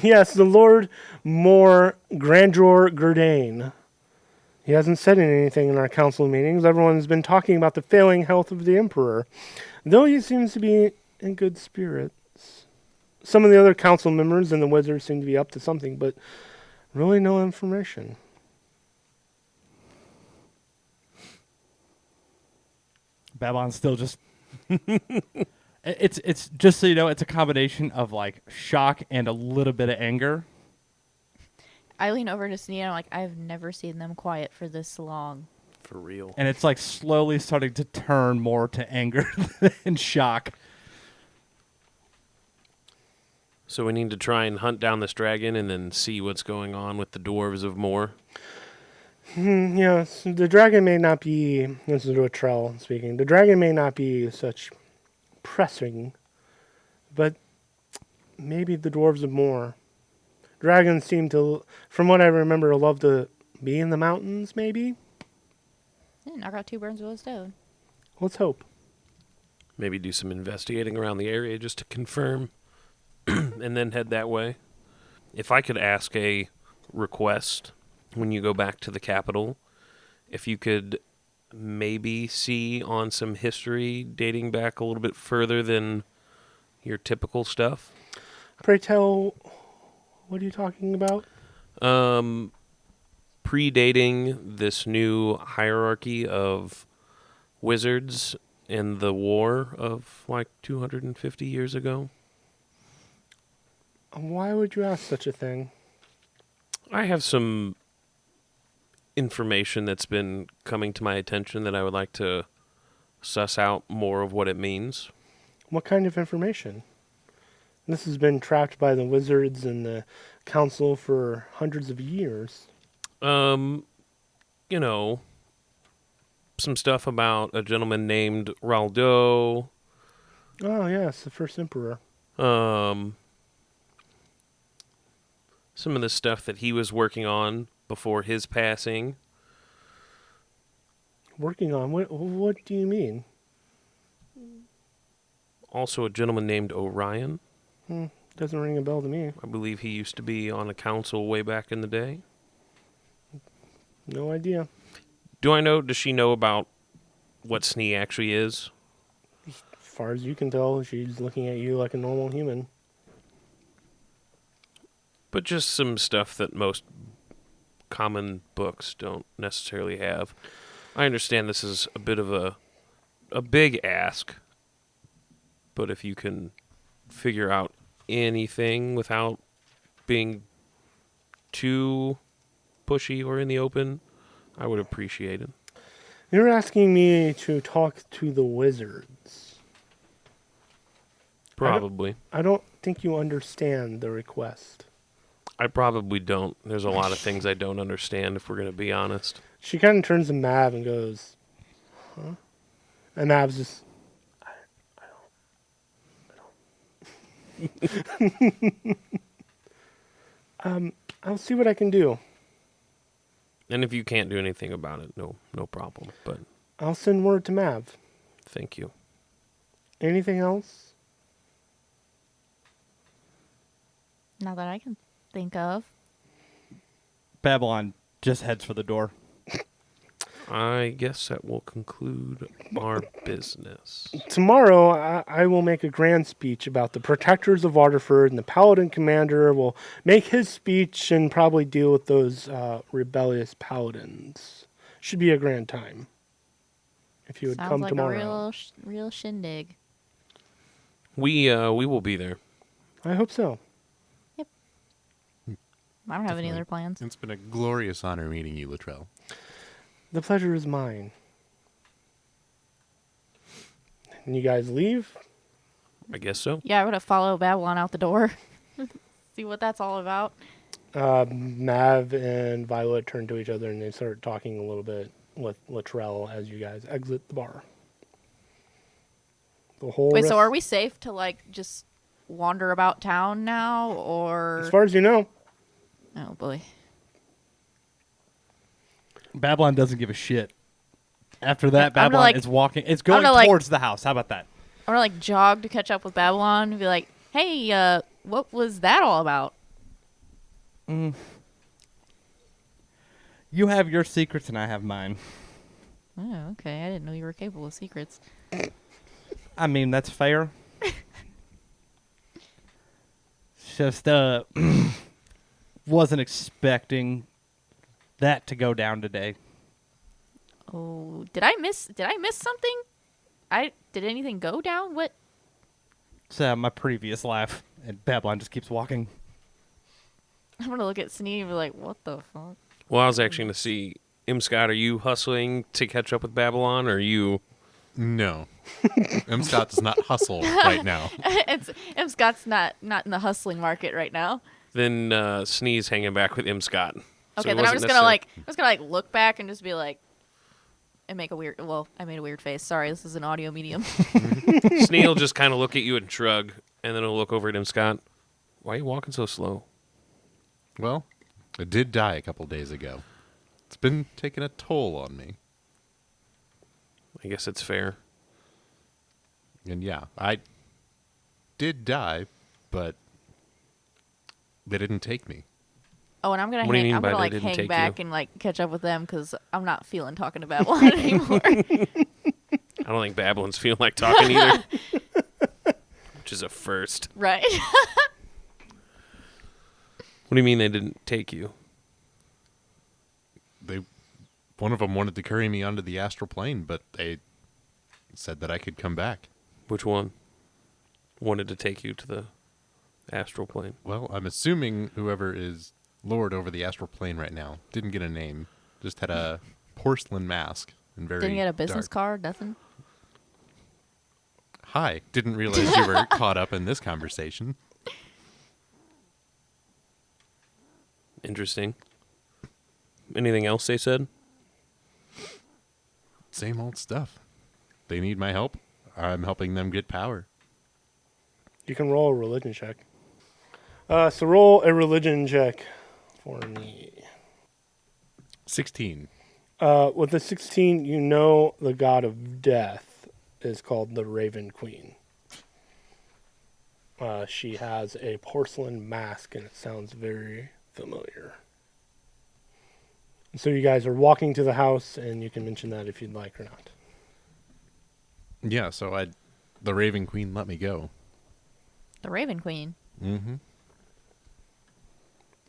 Yes, the Lord Moor Grandeur Gurdane. He hasn't said anything in our council meetings. Everyone's been talking about the failing health of the Emperor, though he seems to be in good spirits. Some of the other council members and the wizards seem to be up to something, but really no information. Babylon's still just. It's just so you know, it's a combination of like shock and a little bit of anger. I lean over to Snee and I'm like, I've never seen them quiet for this long. For real. And it's like slowly starting to turn more to anger than shock. So we need to try and hunt down this dragon and then see what's going on with the dwarves of Moor. Yes, the dragon may not be, this is Latrell speaking, the dragon may not be such pressing, but maybe the dwarves of Moor. Dragons seem to, from what I remember, love to be in the mountains, maybe? Yeah, knock out two birds with a stone. Let's hope. Maybe do some investigating around the area just to confirm and then head that way. If I could ask a request when you go back to the capital, if you could maybe see on some history dating back a little bit further than your typical stuff. Pray tell, what are you talking about? Predating this new hierarchy of wizards in the war of like 250 years ago. Why would you ask such a thing? I have some information that's been coming to my attention that I would like to suss out more of what it means. What kind of information? This has been trapped by the wizards and the council for hundreds of years. You know, some stuff about a gentleman named Raldo. Oh, yes, the first emperor. Some of the stuff that he was working on before his passing. Working on, what do you mean? Also a gentleman named Orion. Doesn't ring a bell to me. I believe he used to be on a council way back in the day. No idea. Does she know about what Snee actually is? As far as you can tell, she's looking at you like a normal human. But just some stuff that most common books don't necessarily have. I understand this is a bit of a big ask, but if you can figure out anything without being too pushy or in the open, I would appreciate it. You're asking me to talk to the wizards. Probably. I don't think you understand the request. I probably don't. There's a lot of things I don't understand, if we're going to be honest. She kind of turns to Mav and goes, huh? And Mav's just, I'll see what I can do. And if you can't do anything about it, no problem. But I'll send word to Mav. thank you. Anything else? Not that I can think of. Babylon just heads for the door. I guess that will conclude our business. Tomorrow, I will make a grand speech about the protectors of Waterford, and the Paladin Commander will make his speech and probably deal with those rebellious Paladins. Should be a grand time. If you would Sounds come like tomorrow. a real shindig. We will be there. I hope so. I don't have any Definitely. other plans. It's been a glorious honor meeting you, Latrell. The pleasure is mine. And you guys leave? I guess so. Yeah, I'm gonna follow Babylon out the door. See what that's all about. Mav and Violet turn to each other and they start talking a little bit with Latrell as you guys exit the bar. The whole Wait, so rest- are we safe to like just wander about town now, or? As far as you know. Oh boy. Babylon doesn't give a shit. After that, I'm gonna, Babylon like- is walking. It's going gonna, like- towards the house. How about that? I'm gonna like jog to catch up with Babylon and be like, "Hey, what was that all about?" You have your secrets and I have mine. Oh, okay. I didn't know you were capable of secrets. I mean, that's fair. Just wasn't expecting that to go down today. Oh, did I miss something? Did anything go down? What? It's my previous life, and Babylon just keeps walking. I'm gonna look at Sneed and be like, "What the fuck?" Well, I was actually going to see, Scott, are you hustling to catch up with Babylon, or are you... No. M. Scott does not hustle right now. M. Scott's not in the hustling market right now. Then Sneeze hanging back with Scott. Okay, then I'm just gonna look back and just be like, and make a weird. Well, I made a weird face. Sorry, this is an audio medium. Snee will just kind of look at you and shrug, and then he'll look over at Scott. Why are you walking so slow? Well, I did die a couple days ago. It's been taking a toll on me. I guess it's fair. And yeah, I did die, but they didn't take me. Oh, and I'm gonna What do you mean I'm by gonna they like didn't hang take back you? and like catch up with them because I'm not feeling talking to Babylon anymore. I don't think Babylon's feeling like talking either. Which is a first. Right. What do you mean they didn't take you? One of them wanted to carry me onto the astral plane, but they said that I could come back. Which one wanted to take you to the astral plane? Well, I'm assuming whoever is lord over the astral plane right now didn't get a name, just had a porcelain mask and very Didn't get a business dark. card. Nothing. Hi, didn't realize you were caught up in this conversation. Interesting. Anything else they said? Same old stuff. They need my help. I'm helping them get power. You can roll a religion check. So roll a religion check for me. 16. With the 16, you know the god of death is called the Raven Queen. She has a porcelain mask, and it sounds very familiar. So you guys are walking to the house, and you can mention that if you'd like or not. Yeah, so the Raven Queen let me go. The Raven Queen. Mm-hmm.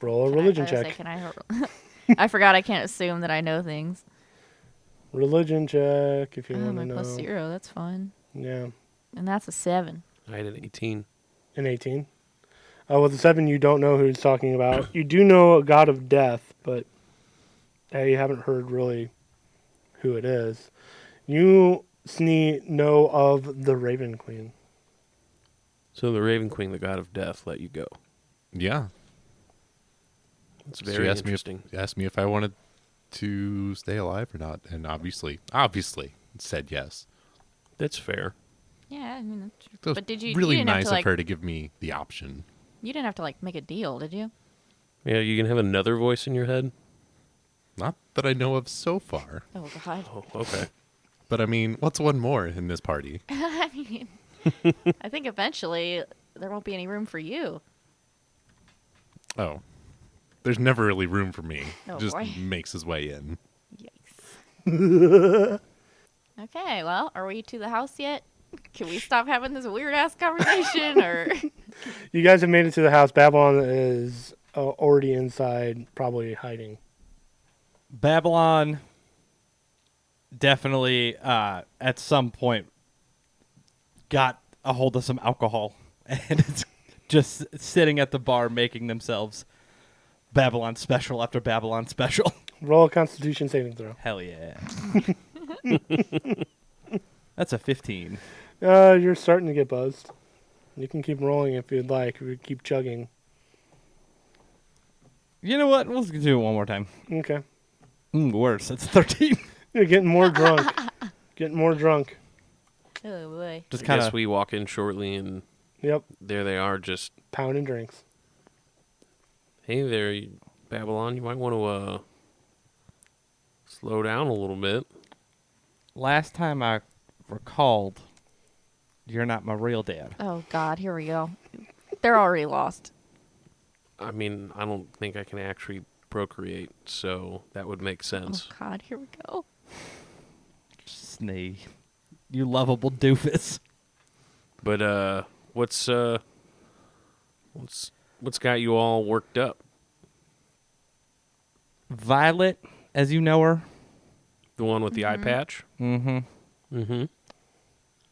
Roll a Can I- religion I was gonna check. say, can I? I forgot I can't assume that I know things. Religion check if you Oh, want my to know. plus 0. That's fun. Yeah, And that's a 7. I had an 18. an 18. With the 7, you don't know who he's talking about. You do know a god of death, but you haven't heard really who it is. You, Snee, know of the Raven Queen. So the Raven Queen, the god of death, let you go. Yeah. It's She very asked interesting. asked me if I wanted to stay alive or not, and obviously said yes. That's fair. Yeah, I mean, It was but did you? really you didn't have nice to, like, of her to give me the option. You didn't have to like make a deal, did you? Yeah, you can have another voice in your head. Not that I know of so far. Oh God. Oh, okay. But I mean, what's one more in this party? I mean, I think eventually there won't be any room for you. Oh. There's never really room for me. Oh, Just boy. makes his way in. Yikes. Okay, well, are we to the house yet? Can we stop having this weird ass conversation, or? You guys have made it to the house. Babylon is already inside, probably hiding. Babylon definitely at some point got a hold of some alcohol and it's just sitting at the bar making themselves Babylon special after Babylon special. Roll a Constitution saving throw. Hell yeah. That's a 15. You're starting to get buzzed. You can keep rolling if you'd like. We keep chugging. You know what? Let's do it one more time. Okay. Worse. That's 13. You're getting more drunk. Getting more drunk. Oh boy. Just I kind guess of. we walk in shortly, and Yep. there they are. Just Pounding drinks. hey there, Babylon. You might want to slow down a little bit. Last time I recalled, you're not my real dad. Oh God, here we go. They're already lost. I mean, I don't think I can actually procreate, so that would make sense. Oh God, here we go. Snee. You lovable doofus. But what's got you all worked up? Violet, as you know her. The one with the eye patch? Mm-hmm. Mm-hmm.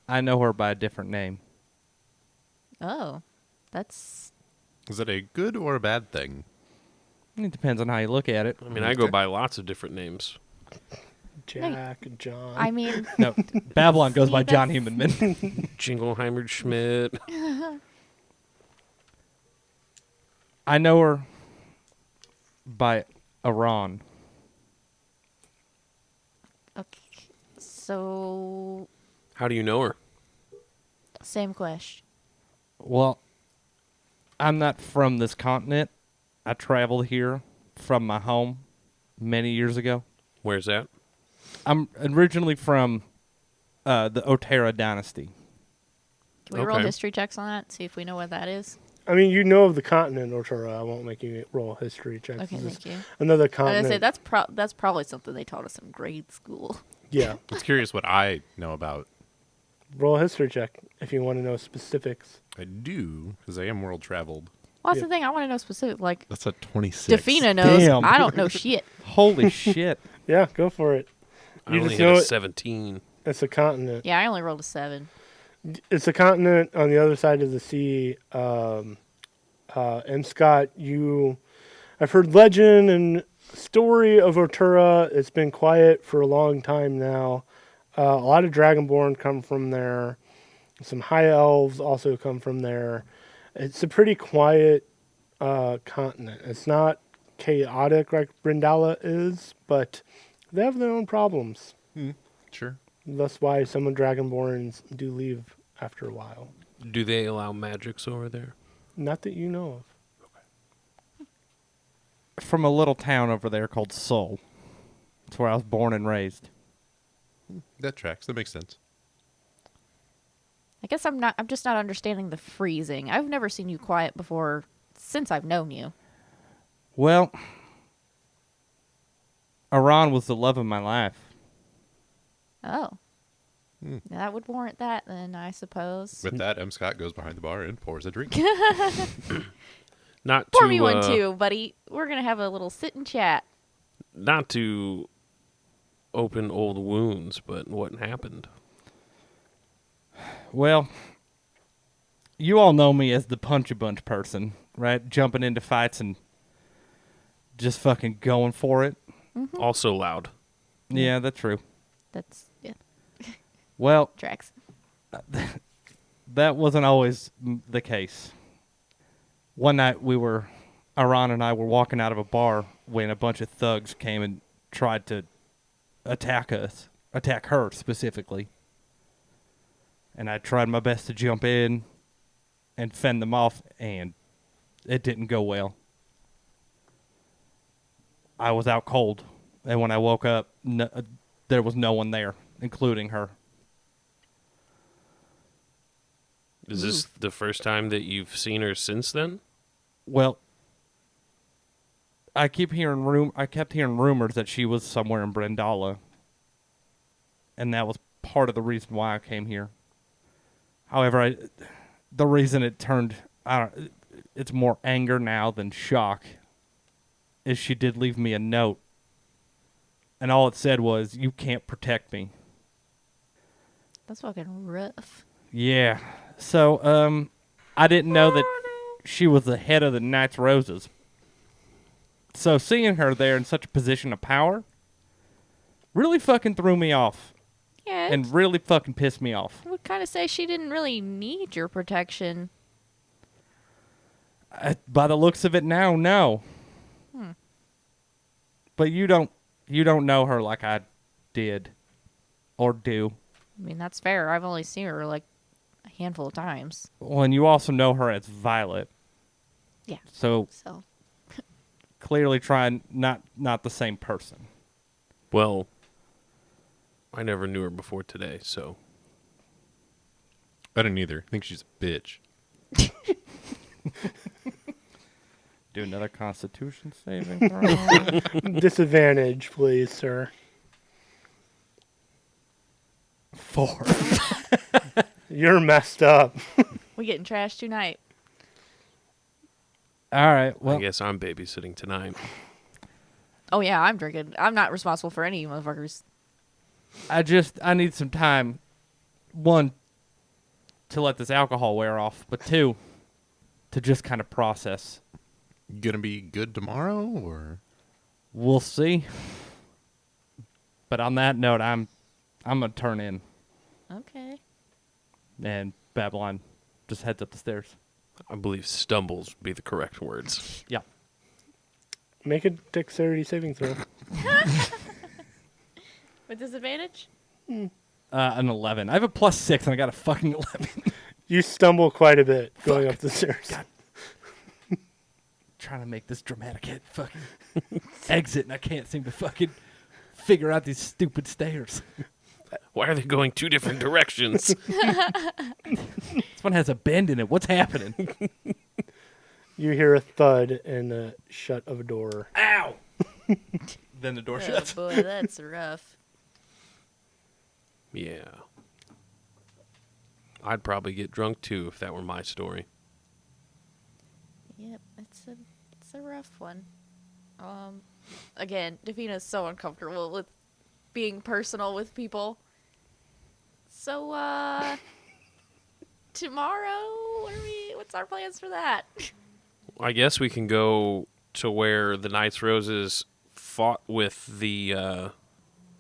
I know her by a different name. Oh, that's Is that a good or a bad thing? It depends on how you look at it. I mean, I go by lots of different names. Jack and John. I mean, No, Babylon goes See, by John that's- Humanman. Jingleheimer Schmidt. I know her by Iran. okay. So How do you know her? same question. Well, I'm not from this continent. I traveled here from my home many years ago. Where's that? I'm originally from the Otera dynasty. Can we roll Okay. history checks on that? See if we know what that is. I mean, you know of the continent, Ortura. I won't make you roll history checks. Okay, This is thank you. Another I was continent. gonna say that's probably something they taught us in grade school. Yeah. It's curious what I know about. Roll a history check if you want to know specifics. I do, because I am world traveled. Well, that's Yeah. the thing. I want to know specific. Like That's a 26. Defina knows. Damn. I don't know shit. Holy shit. Yeah, go for it. I You only just hit know a it- 17. It's a continent. Yeah, I only rolled a 7. It's a continent on the other side of the sea. And Scott, I've heard legend and story of Ortura. It's been quiet for a long time now. A lot of Dragonborn come from there. Some high elves also come from there. It's a pretty quiet continent. It's not chaotic like Brindala is, but they have their own problems. Sure. That's why some of Dragonborns do leave after a while. Do they allow magics over there? Not that you know of. From a little town over there called Seoul. That's where I was born and raised. That tracks. That makes sense. I guess I'm just not understanding the freezing. I've never seen you quiet before since I've known you. Well, Iran was the love of my life. Oh. That would warrant that then, I suppose. With that, M. Scott goes behind the bar and pours a drink. Not Pour to me one too, buddy. We're going to have a little sit and chat. not to open old wounds, but what happened? Well, you all know me as the punch-a-bunch person, right? Jumping into fights and just fucking going for it. Also loud. Yeah, that's true. That's, yeah, Well, tracks. that wasn't always the case. One night Iran and I were walking out of a bar when a bunch of thugs came and tried to attack her specifically. And I tried my best to jump in and fend them off, and it didn't go well. I was out cold, and when I woke up, there was no one there, including her. Is this the first time that you've seen her since then? Well, I kept hearing rumors that she was somewhere in Brendala, and that was part of the reason why I came here. However, the reason it turned, it's more anger now than shock, is she did leave me a note, and all it said was, "You can't protect me." That's fucking rough. Yeah. So, I didn't know that she was the head of the Knights Roses. So seeing her there in such a position of power really fucking threw me off. Yeah, And really fucking pissed me off. I would kind of say she didn't really need your protection. By the looks of it now, no. But you don't know her like I did or do. I mean, that's fair. I've only seen her like a handful of times. Well, and you also know her as Violet. Yeah. So So, clearly trying not the same person. Well, I never knew her before today, so I didn't either. I think she's a bitch. Do another Constitution saving throw. Disadvantage, please, sir. 4. You're messed up. we getting trashed tonight. All right. Well, I guess I'm babysitting tonight. Oh, yeah, I'm drinking. I'm not responsible for any motherfuckers. I need some time. 1, to let this alcohol wear off, but 2, to just kind of process. Gonna be good tomorrow, or We'll see. But on that note, I'm gonna turn in, Okay. and Babylon just heads up the stairs. I believe stumbles would be the correct words. Yeah. Make a dexterity saving throw. With disadvantage? An 11. I have a +6, and I got a fucking 11. You stumble quite a bit going up the stairs. God. Trying to make this dramatic hit fucking exit, and I can't seem to fucking figure out these stupid stairs. Why are they going two different directions? This one has a bend in it. What's happening? You hear a thud and a shut of a door. Ow! Then the door Oh, shuts. boy, that's rough. Yeah. I'd probably get drunk too if that were my story. Yep, it's a rough one. Again, Davina's so uncomfortable with being personal with people. So, tomorrow, what's our plans for that? I guess we can go to where the Knights Roses fought with the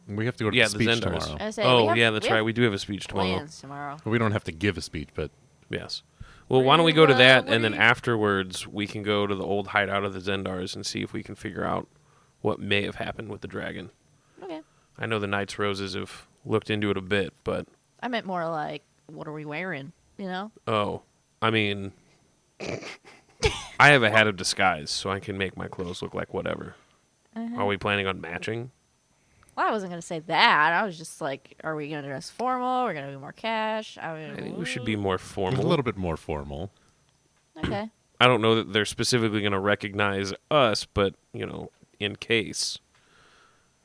we have to go to yeah, the the speech Zendars. tomorrow. I say, Oh, we have- yeah, that's we have right. We do have a speech tomorrow. Plans tomorrow. We don't have to give a speech, but Yes. Well, why don't we go to that, and then What do afterwards we can go to the old hideout of the Zendars and see if we can figure out what may have happened with the dragon. Okay. I know the Knights Roses have looked into it a bit, but I meant more like, what are we wearing? You know? oh, I mean, I have a hat of disguise, so I can make my clothes look like whatever. Are we planning on matching? Well, I wasn't going to say that. I was just like, are we going to dress formal? Are we going to be more cash? I think we should be more a formal. little bit more formal. Okay. I don't know that they're specifically going to recognize us, but, in case,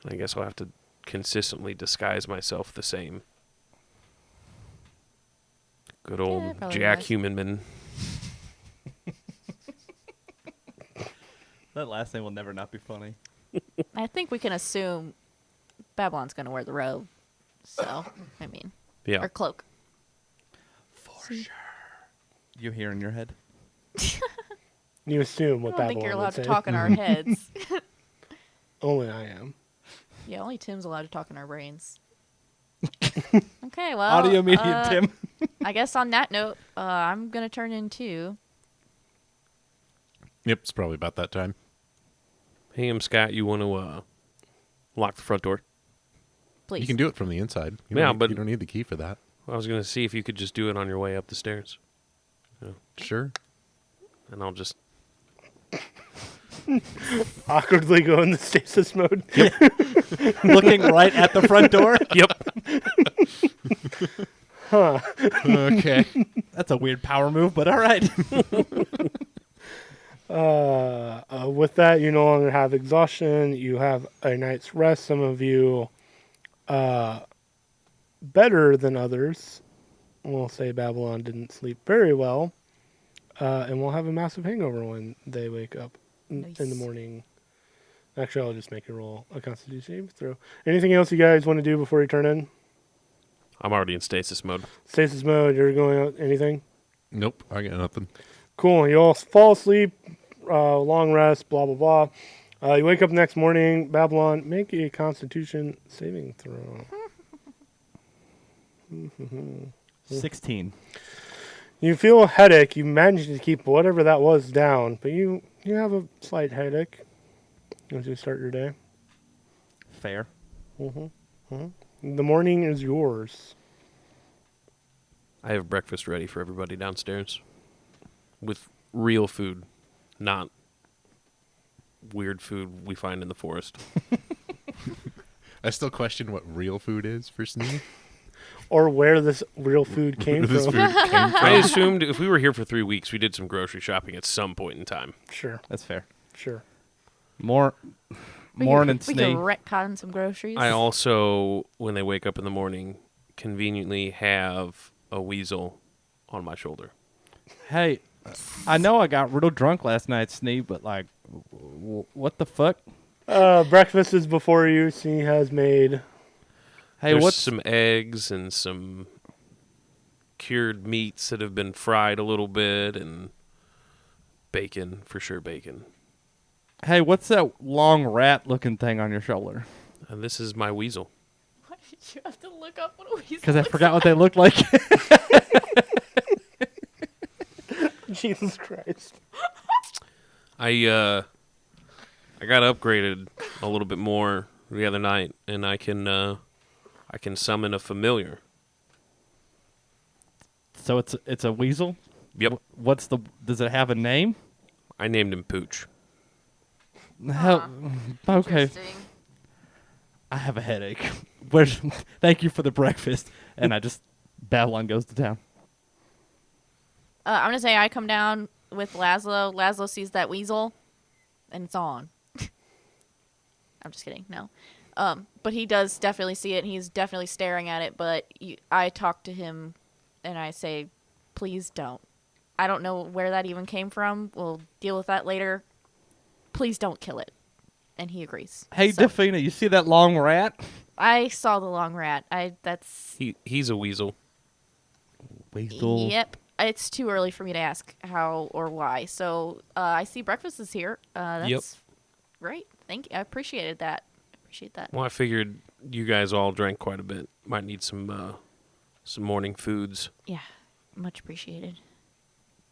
I guess I'll have to consistently disguise myself the same. Good old probably Jack wise. Humanman. That last name will never not be funny. I think we can assume Babylon's going to wear the robe. So, I mean, Yeah. or cloak. For sure. You hear in your head? You assume I what don't Babylon think you're would allowed to say. talk in our heads. Only I am. Yeah, only Tim's allowed to talk in our brains. Okay, well. Audio medium, Tim. I guess on that note, I'm gonna turn in too. Yep, it's probably about that time. Hey, Scott, you want to lock the front door? Please. You can do it from the inside. You Yeah, don't need, but- you don't need the key for that. I was going to see if you could just do it on your way up the stairs. Sure. And I'll just... Awkwardly go in the stasis mode. Looking right at the front door. Yep. Okay. That's a weird power move, but all right. With that, you no longer have exhaustion. You have a night's rest. Some of you better than others. We'll say Babylon didn't sleep very well. And we'll have a massive hangover when they wake up in the Nice. morning. Actually, I'll just make you roll a constitution saving throw. Anything else you guys want to do before you turn in? I'm already in stasis mode. Stasis mode, you're going out, anything? Nope, I got nothing. Cool. You all fall asleep, long rest, blah, blah, blah. You wake up the next morning. Babylon, make a constitution saving throw. 16. You feel a headache. You managed to keep whatever that was down, but you have a slight headache as you start your day. Fair. The morning is yours. I have breakfast ready for everybody downstairs. With real food, not weird food we find in the forest. I still question what real food is for Snee. Or where this real food came Where this from. food came I from. assumed if we were here for 3 weeks, we did some grocery shopping at some point in time. Sure, That's fair. sure. Morning, We Snee. can retcon some groceries. I also, when they wake up in the morning, conveniently have a weasel on my shoulder. Hey, I know I got real drunk last night, Snee, but like, what the fuck? Breakfast is before you. Snee has made. Hey, There's what's some eggs and some cured meats that have been fried a little bit, and bacon, for sure bacon. Hey, what's that long rat-looking thing on your shoulder? And this is my weasel. Why did you have to look up what a weasel Because I looks forgot what they look like. Jesus Christ. I got upgraded a little bit more the other night, and I can summon a familiar. So it's a weasel. Yep, Does it have a name? I named him Pooch. Hell, okay. Interesting. I have a headache. Thank you for the breakfast. And Babylon goes to town. I'm gonna say I come down with Laszlo. Laszlo sees that weasel, and it's on. I'm just kidding. No, but he does definitely see it. And he's definitely staring at it. But I talk to him, and I say, "Please don't. I don't know where that even came from. We'll deal with that later. Please don't kill it." And he agrees. Hey, So, Defina, you see that long rat? I saw the long rat. He's a weasel. Weasel. Yep. It's too early for me to ask how or why. So I see breakfast is here. That's Yep. great. Thank you. I appreciated that. Appreciate that. Well, I figured you guys all drank quite a bit. Might need some morning foods. Yeah. Much appreciated.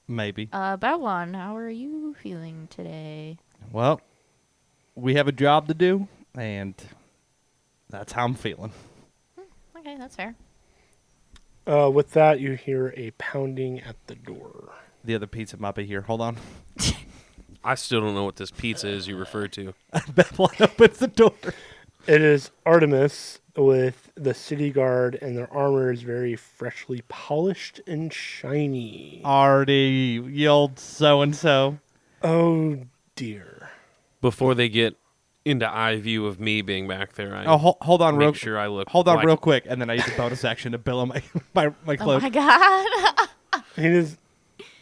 Maybe. Babylon, how are you feeling today? Well, we have a job to do, and that's how I'm feeling. Okay, that's fair. With that, you hear a pounding at the door. The other pizza might be here. Hold on. I still don't know what this pizza is you refer to. Babylon opens the door. It is Artemis with the city guard, and their armor is very freshly polished and shiny. Artie, you old so-and-so. Oh, dear. Before they get into eye view of me being back there, I Oh, hold on make real sure I look. Hold on like- real quick, and then I use the bonus action to bill my my Oh cloak. my god. He is.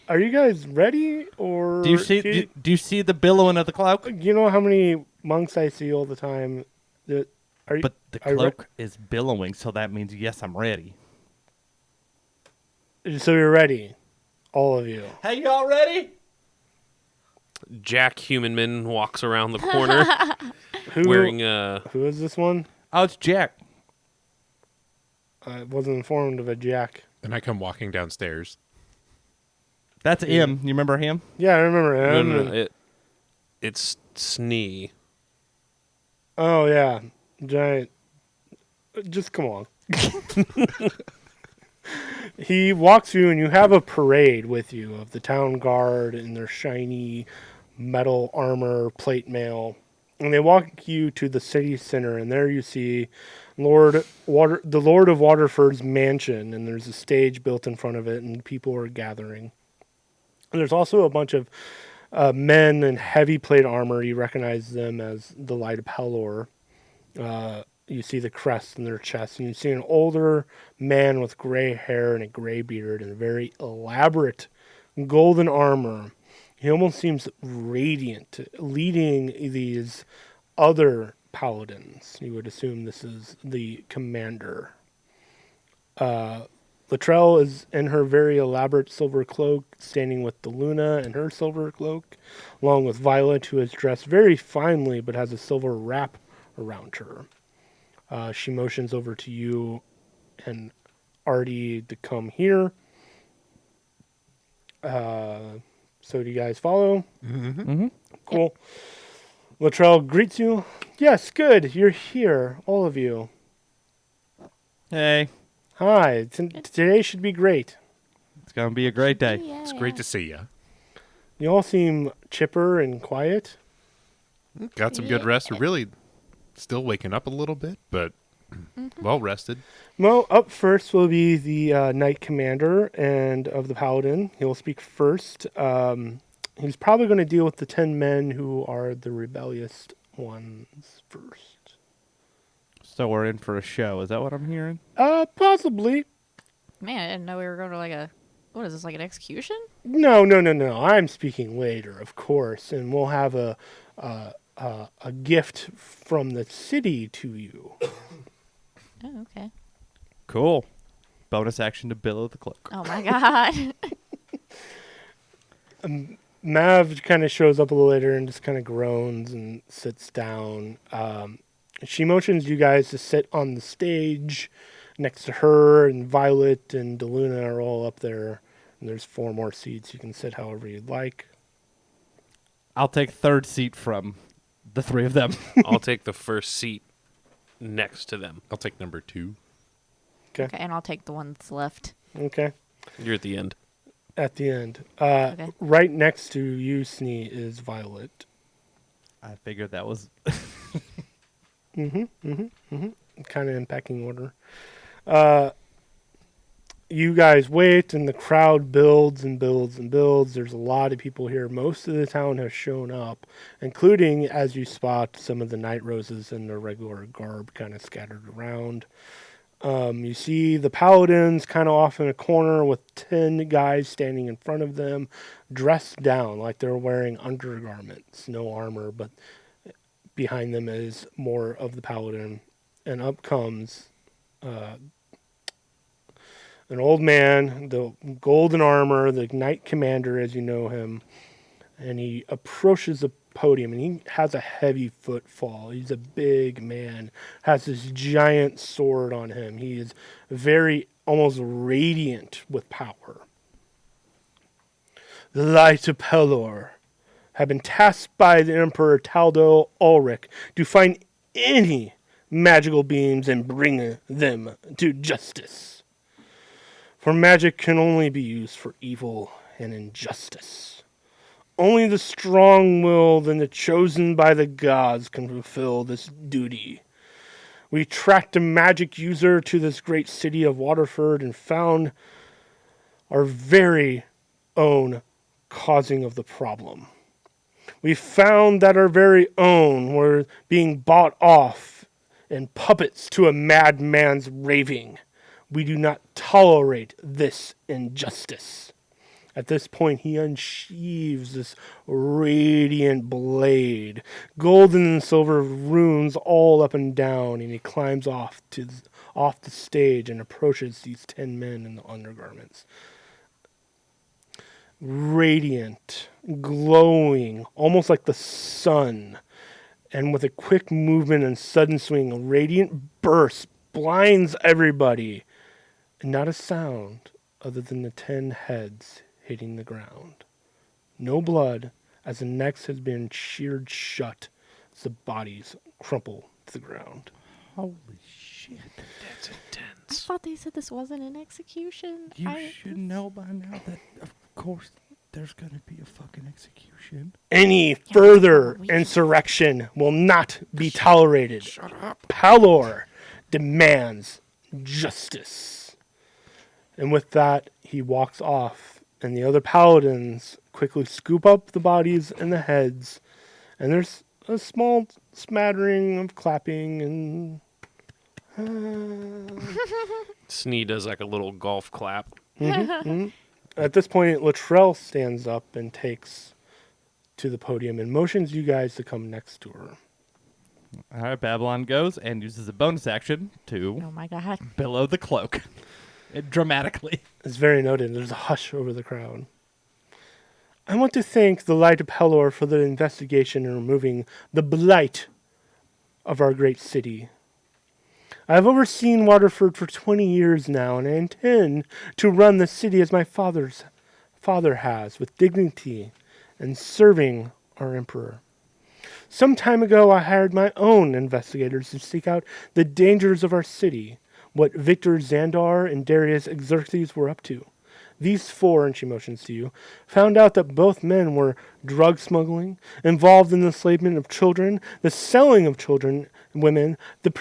Are you guys ready, or do you see do you see the billowing of the cloak? You know how many monks I see all the time? That are you? But the are you cloak is billowing, so that means yes, I'm ready. so you're ready, all of you. Hey, y'all ready? Jack Humanman walks around the corner Who wearing Who is this one? Oh, it's Jack. I wasn't informed of a Jack. And I come walking downstairs. That's him. You remember him? Yeah, I remember No, him. no, no, it's Snee. Oh yeah, giant. Just come on. He walks you, and you have a parade with you of the town guard in their shiny metal armor, plate mail, and they walk you to the city center. And there you see the Lord of Waterford's mansion, and there's a stage built in front of it, and people are gathering. And there's also a bunch of men in heavy plate armor. You recognize them as the Light of Pelor. You see the crest in their chest, and you see an older man with gray hair and a gray beard and very elaborate golden armor. He almost seems radiant, leading these other paladins. You would assume this is the commander. Latrell is in her very elaborate silver cloak, standing with Deluna in her silver cloak, along with Violet, who is dressed very finely but has a silver wrap around her. She motions over to you and Artie to come here. So do you guys follow? Mm-hmm. Cool. Latrell greets you. Yes, good. You're here, all of you. Hey, Hi. Today should be great. it's gonna be a great day. Yeah, It's great to see you. You all seem chipper and quiet. Got some good rest. We're really still waking up a little bit, but well rested. Well, up first will be the Knight Commander and of the Paladin. He'll speak first. He's probably going to deal with the 10 men who are the rebellious ones first. So we're in for a show. Is that what I'm hearing? Possibly. Man, I didn't know we were going to like a. What is this, like an execution? No. I'm speaking later, of course, and we'll have a gift from the city to you. Oh, okay. Cool. Bonus action to billow the cloak. Oh my god. Mav kind of shows up a little later and just kind of groans and sits down. She motions you guys to sit on the stage next to her, and Violet and Deluna are all up there. And there's 4 more seats. You can sit however you'd like. I'll take third seat from the 3 of them. I'll take the first seat next to them. I'll take number 2. Okay, and I'll take the one that's left. Okay. You're at the end. At the end. Okay. Right next to you, Snee, is Violet. I figured that was. Kind of in pecking order. You guys wait, and the crowd builds and builds and builds. There's a lot of people here. Most of the town has shown up, including, as you spot, some of the Night Roses in their regular garb kind of scattered around. You see the paladins kind of off in a corner with 10 guys standing in front of them, dressed down like they're wearing undergarments, no armor, but behind them is more of the paladin. And up comes an old man, the golden armor, the knight commander as you know him, and he approaches the podium, and he has a heavy footfall. He's a big man, has this giant sword on him. He is very, almost radiant with power. The Light of Pelor have been tasked by the Emperor Taldo Ulrich to find any magical beings and bring them to justice. For magic can only be used for evil and injustice. Only the strong-willed and the chosen by the gods can fulfill this duty. We tracked a magic user to this great city of Waterford and found our very own causing of the problem. We found that our very own were being bought off and puppets to a madman's raving. We do not tolerate this injustice. At this point, he unsheaves this radiant blade, golden and silver runes all up and down, and he climbs off the stage and approaches these 10 men in the undergarments. Radiant, glowing, almost like the sun, and with a quick movement and sudden swing, a radiant burst blinds everybody and not a sound other than the 10 heads hitting the ground. No blood, as the necks had been sheared shut as the bodies crumple to the ground. Holy shit. That's I intense. thought they said this wasn't an execution. You should know by now that, of course, there's going to be a fucking execution. Any further we- insurrection will not be tolerated. Shut up. Palor demands justice. And with that, he walks off, and the other paladins quickly scoop up the bodies and the heads, and there's a small smattering of clapping and Snee does like a little golf clap. At this point, Latrell stands up and takes to the podium and motions you guys to come next to her. All right, Babylon goes and uses a bonus action to Oh my god. billow the cloak. Dramatically. It's very noted. There's a hush over the crowd. I want to thank the Light of Pelor for the investigation and removing the blight of our great city. I have overseen Waterford for 20 years now, and I intend to run the city as my father has, with dignity and serving our emperor. Some time ago, I hired my own investigators to seek out the dangers of our city, what Victor Xandar and Darius Xerxes were up to. These four, and she motions to you, found out that both men were drug smuggling, involved in the enslavement of children, the selling of children, women, the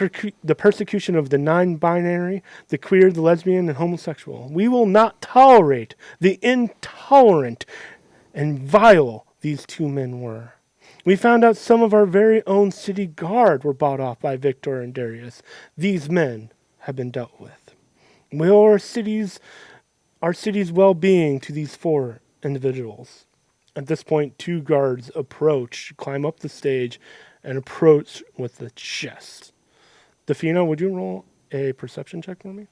persecution of the non-binary, the queer, the lesbian, and homosexual. We will not tolerate the intolerant and vile these two men were. We found out some of our very own city guard were bought off by Victor and Darius. These men have been dealt with. We owe our city's well-being to these four individuals. At this point, two guards approach, climb up the stage, and approach with the chest. Defina, would you roll a perception check for me?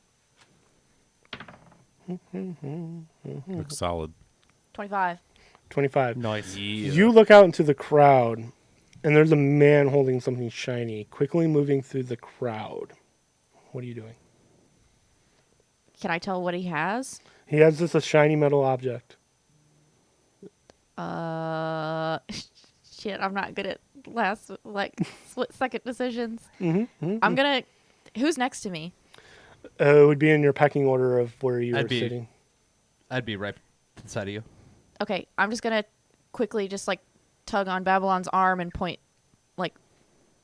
Looks solid. 25. 25. Nice. Yeah. You look out into the crowd, and there's a man holding something shiny, quickly moving through the crowd. What are you doing? Can I tell what he has? He has just a shiny metal object. Shit, I'm not good at split second decisions. Mm-hmm. I'm gonna. Who's next to me? It would be in your pecking order of where you I'd were be- sitting. I'd be right inside of you. Okay, I'm just gonna quickly just tug on Babylon's arm and point,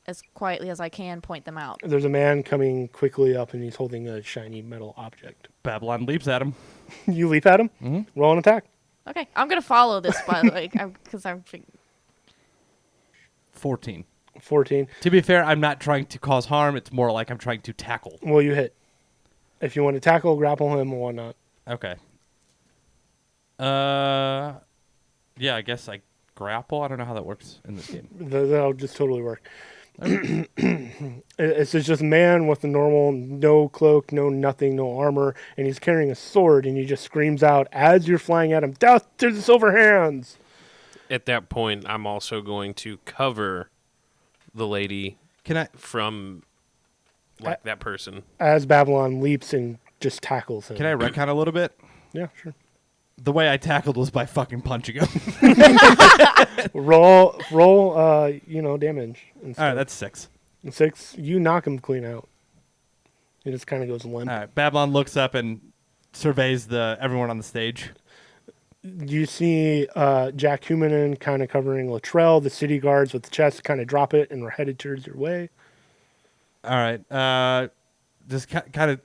as quietly as I can, point them out. There's a man coming quickly up, and he's holding a shiny metal object. Babylon leaps at him. You leap at him. Mm-hmm. Roll an attack. Okay, I'm gonna follow this, by the way, because I'm. 14. 14. To be fair, I'm not trying to cause harm. It's more like I'm trying to tackle. Well, you hit. If you want to tackle, grapple him, or whatnot. Okay. Yeah, I guess I grapple. I don't know how that works in this game. That'll just totally work. It's just a man with a normal, no cloak, no nothing, no armor, and he's carrying a sword, and he just screams out as you're flying at him, "Death to the Silver Hands!" At that point, I'm also going to cover the lady Can I from that person. As Babylon leaps and just tackles him. retcon a little bit? Yeah, sure. The way I tackled was by fucking punching him. Roll, damage. All right, that's 6. 6. You knock him clean out. He just kind of goes limp. All right, Babylon looks up and surveys everyone on the stage. You see Jack Humanin kind of covering Latrell. The city guards with the chest kind of drop it and we're headed towards your way. All right, just kind of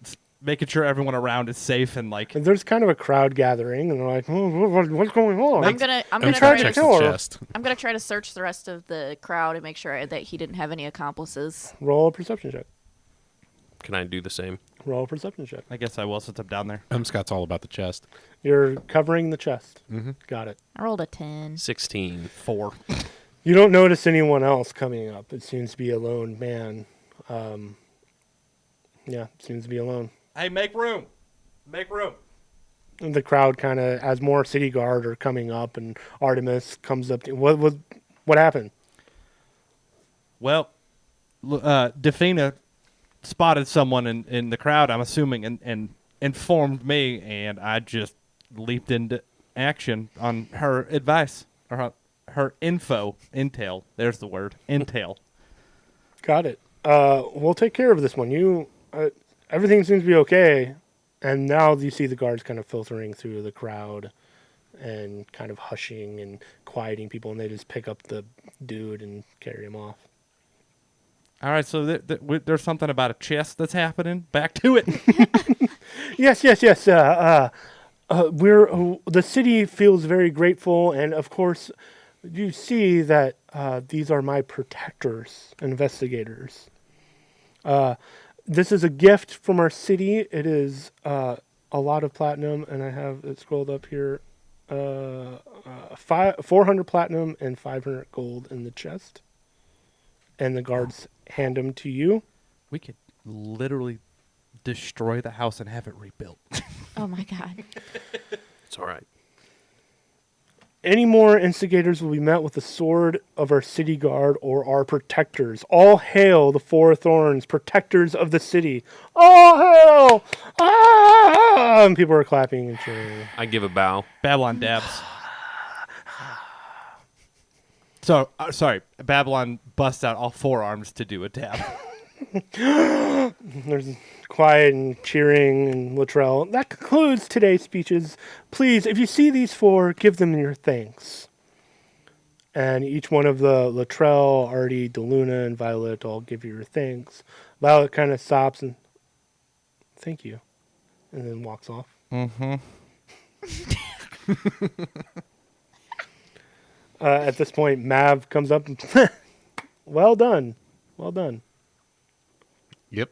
making sure everyone around is safe and And there's kind of a crowd gathering, and they're like, what's going on? I'm gonna trying try to check to. kill the her. chest. I'm gonna try to search the rest of the crowd and make sure that he didn't have any accomplices. Roll a perception check. Can I do the same? Roll a perception check. I guess I will since I'm down there. Scott's all about the chest. You're covering the chest. Got it. I rolled a 10. 16. 4. You don't notice anyone else coming up. It seems to be a lone man. Seems to be alone. Hey, make room. Make room. And the crowd kind of, as more city guard are coming up, and Artemis comes up to what happened? Well, Defina spotted someone in the crowd, I'm assuming, and informed me, and I just leaped into action on her advice or her intel. There's the word, intel. Got it. We'll take care of this one. Everything seems to be okay, and now you see the guards kind of filtering through the crowd and kind of hushing and quieting people, and they just pick up the dude and carry him off. All right, so there's something about a chest that's happening. Back to it. Yes. The city feels very grateful, and of course, you see that these are my protectors, investigators. This is a gift from our city. It is a lot of platinum, and I have it scrolled up here. 400 platinum and 500 gold in the chest. And the guards hand them to you. We could literally destroy the house and have it rebuilt. Oh my god. It's all right. Any more instigators will be met with the sword of our city guard or our protectors. All hail the Four Thorns, protectors of the city. All hail! Ah! And people are clapping and cheering. I give a bow. Babylon dabs. So, sorry, Babylon busts out all forearms to do a dab. There's quiet and cheering and Latrell. That concludes today's speeches. Please, if you see these four, give them your thanks. And each one of the Latrell, Artie, DeLuna, and Violet all give you your thanks. Violet kind of stops and thank you, and then walks off. Mm-hmm. At this point, Mav comes up and well done. Well done. Yep.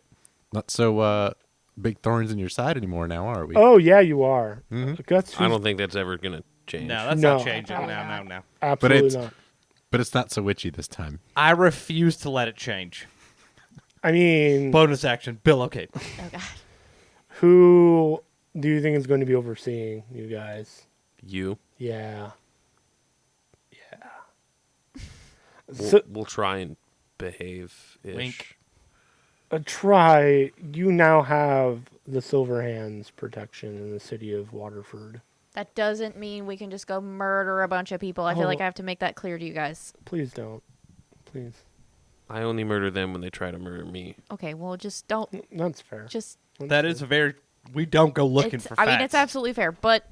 Not so big thorns in your side anymore now, are we? Oh, yeah, you are. Mhm. Guts, I don't think that's ever going to change. No, that's No. not changing. No. absolutely it's- not. But it's not so witchy this time. I refuse to let it change. I mean, Bonus action. Bill, okay. Oh god. who do you think is going to be overseeing you guys? You. Yeah. We'll, So, we'll try and behave. Wink. try. You now have the Silver Hands protection in the city of Waterford. That doesn't mean we can just go murder a bunch of people. I feel Oh. like I have to make that clear to you guys. Please don't. Please. I only murder them when they try to murder me. Okay, well just don't That's fair. just That is a very. We don't go looking it's, for I facts. mean it's absolutely fair, but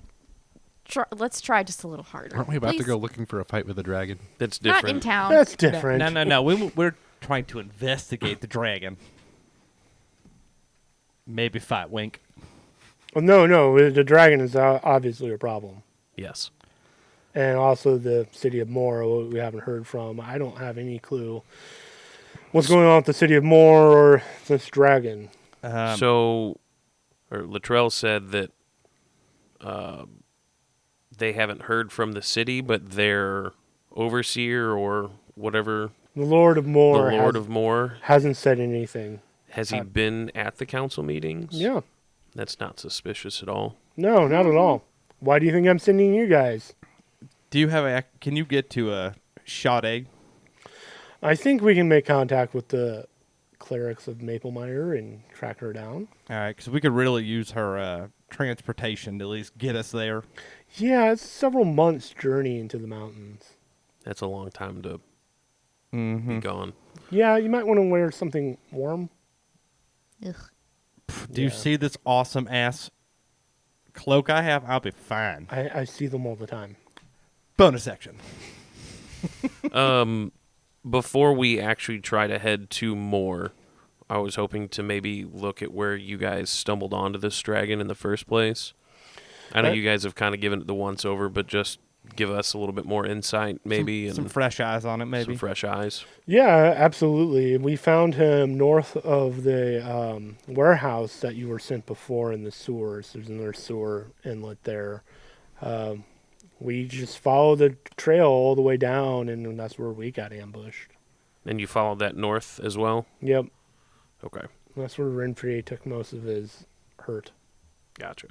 let's try just a little harder. Aren't we about to Please. go looking for a fight with a dragon? That's Not different. in town. That's different. No. We're trying to investigate the dragon. Maybe fight. Wink. Well, no. The dragon is obviously a problem. Yes. And also the city of Moore, we haven't heard from. I don't have any clue what's going on with the city of Moore or this dragon. Latrell said that they haven't heard from the city, but their overseer or whatever, The Lord of Moore, the Lord of Moore, hasn't said anything. has he been at the council meetings? Yeah. That's not suspicious at all. No, not at all. Why do you think I'm sending you guys? Do you have a? Can you get to a Sade? I think we can make contact with the clerics of Maplemire and track her down. All right, because we could really use her transportation to at least get us there. Yeah, it's several months' journey into the mountains. That's a long time to Mm-hmm. be gone. Yeah, you might want to wear something warm. Ugh. Do you Yeah. see this awesome ass cloak I have? I'll be fine. I see them all the time. Bonus action. Before we actually try to head to Moore, I was hoping to maybe look at where you guys stumbled onto this dragon in the first place. I know Right. you guys have kind of given it the once over, but just give us a little bit more insight, maybe, some and fresh eyes on it, maybe. some fresh eyes. Yeah, absolutely. We found him north of the warehouse that you were sent before in the sewers. There's another sewer inlet there. We just followed the trail all the way down, and that's where we got ambushed. And you followed that north as well? Yep, Okay, that's where Renfrey took most of his hurt. gotcha.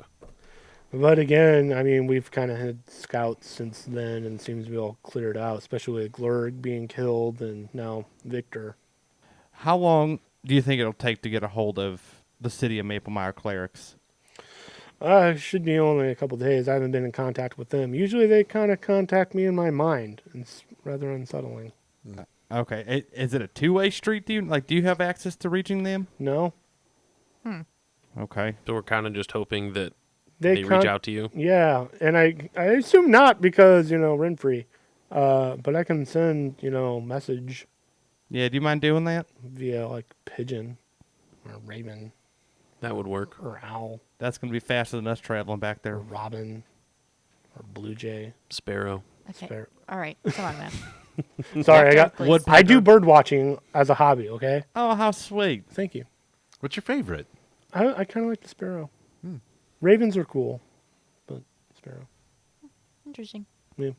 But again, I mean, we've kind of had scouts since then, and it seems to be all cleared out, especially with Glurg being killed and now Victor. How long do you think it'll take to get a hold of the city of Maplemire clerics? Should be only a couple days. I haven't been in contact with them. Usually they kind of contact me in my mind. It's rather unsettling. Okay. Is it a two-way street? Do you have access to reaching them? No? Okay. So we're kind of just hoping that They they reach out to you. Yeah, and I assume not because, rent free. But I can send, message Yeah, do you mind doing that? via like pigeon or raven That would work. or owl That's going to be faster than us traveling back or there. robin or blue jay. Sparrow. Okay. Spare- All right. Come on, man. Sorry, Back to our place. I do bird watching as a hobby, okay? Oh, how sweet. Thank you. What's your favorite? I kind of like the sparrow. Ravens are cool, but sparrow. Interesting. Yeah.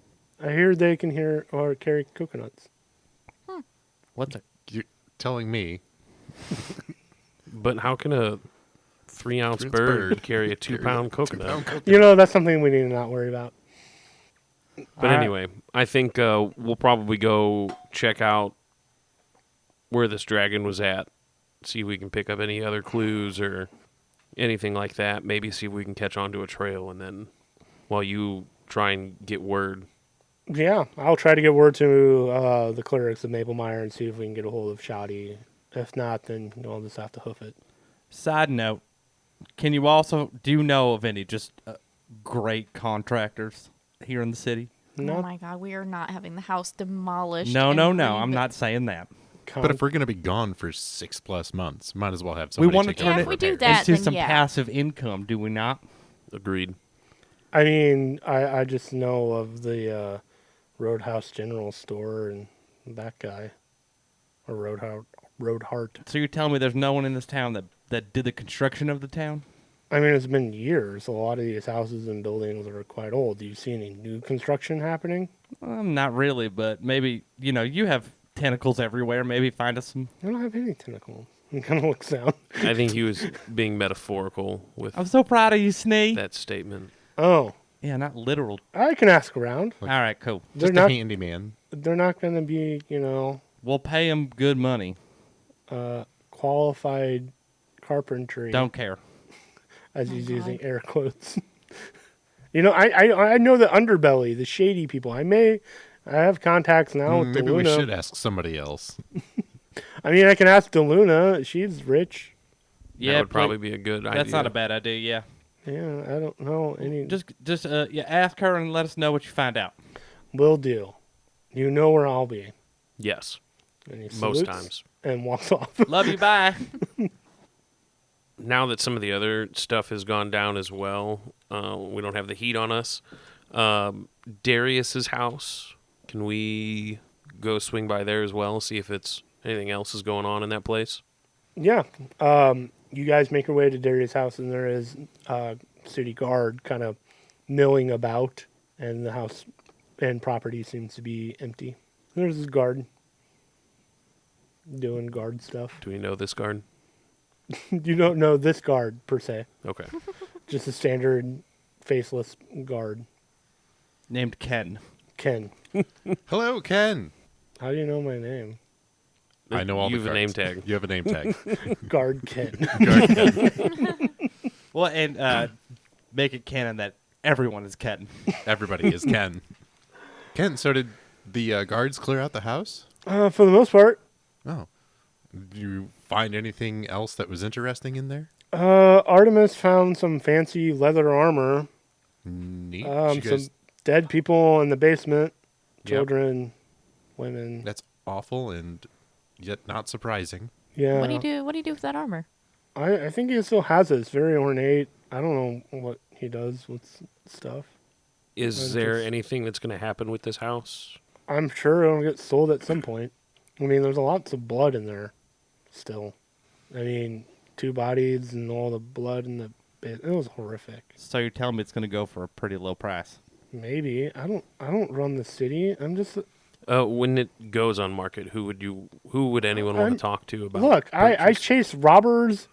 I hear they can hear or carry coconuts. What's it? You're telling me. But how can a 3-ounce 3-ounce bird bird carry a 2-pound coconut? That's something we need to not worry about. But anyway, I think we'll probably go check out where this dragon was at, see if we can pick up any other clues or anything like that. Maybe see if we can catch on to a trail, and then while you try and get word. Yeah, I'll try to get word to the clerics of Maplemire and see if we can get a hold of Shoddy. If not, then I'll just have to hoof it. Side note, do you know of any just great contractors here in the city? No, Oh my God, we are not having the house demolished. No, and I'm rebuilt. not saying that. But if we're going to be gone for 6+ months, might as well have We somebody want to take turn over if we do repairs. that, into then some yeah. passive income, do we not? Agreed. I mean, I just know of the Roadhouse General Store and that guy, or Roadheart. So you're telling me there's no one in this town that did the construction of the town? I mean, it's been years. A lot of these houses and buildings are quite old. Do you see any new construction happening? Not really, but maybe, you have tentacles everywhere. Maybe find us some. I don't have any tentacles. It kind of looks down. I think he was being metaphorical with I'm so proud of you, Snee. that statement. Oh, Yeah, not literal. I can ask around. All right, cool. They're Just not. a handyman. They're not going to be, We'll pay him good money. qualified carpentry. Don't care. As Oh, he's God. using air quotes. I know the underbelly, the shady people. I have contacts now with Maybe we DeLuna. should ask somebody else. I mean, I can ask DeLuna. She's rich. Yeah, That would probably be a good idea. That's not a bad idea. Yeah, Yeah, I don't know any. just ask her and let us know what you find out. Will do. You know where I'll be. Yes, And he most salutes times. and walks off. Love you. Bye. Now that some of the other stuff has gone down as well, we don't have the heat on us. Darius's house, can we go swing by there as well, see if it's anything else is going on in that place? Yeah. You guys make your way to Darius' house, and there is city guard kind of milling about, and the house and property seems to be empty. There's his guard doing guard stuff. Do we know this guard? You don't know this guard per se, Okay. just a standard faceless guard. Named Ken. Ken, Hello, Ken. how do you know my name? I know all You the have a name cards. tag. You have a name tag. Guard Ken. Guard Ken. Well, and make it canon that everyone is Ken. Everybody is Ken. Ken, so did the guards clear out the house? For the most part, Oh. Did you find anything else that was interesting in there? Artemis found some fancy leather armor. Neat. Some Did you guys- dead people in the basement, Yep. children, women. That's awful and yet not surprising. Yeah. What do you do? What do you do with that armor? I think he still has it. It's very ornate. I don't know what he does with stuff. Is I there just- anything that's going to happen with this house? I'm sure it'll get sold at some point. I mean, there's lots of blood in there still. I mean, 2 bodies and all the blood in the it was horrific. So you're telling me it's going to go for a pretty low price? Maybe. I don't run the city. I'm just When it goes on market, who would anyone want I'm- to talk to about? Look, I purchase? chase robbers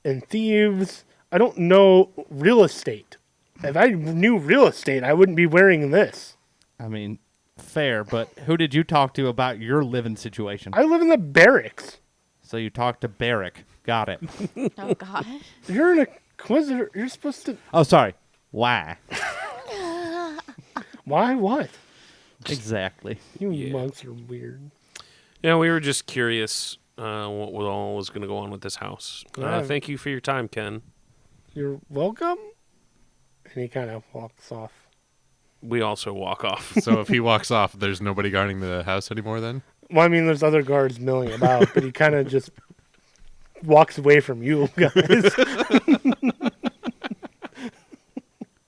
and thieves. I don't know real estate. If I knew real estate, I wouldn't be wearing this. I mean, fair, but who did you talk to about your living situation? I live in the barracks. So you talked to Barrick. Got it. Oh God. You're in a Inquisitor, you're supposed to. Oh, sorry. Why? Why? What? Exactly. You Yeah. monks are weird. Yeah, we were just curious what all was going to go on with this house. Yeah. Thank you for your time, Ken. You're welcome. And he kind of walks off. We also walk off. So if he walks off, there's nobody guarding the house anymore then? Well, I mean, there's other guards milling about, but he kind of just walks away from you guys.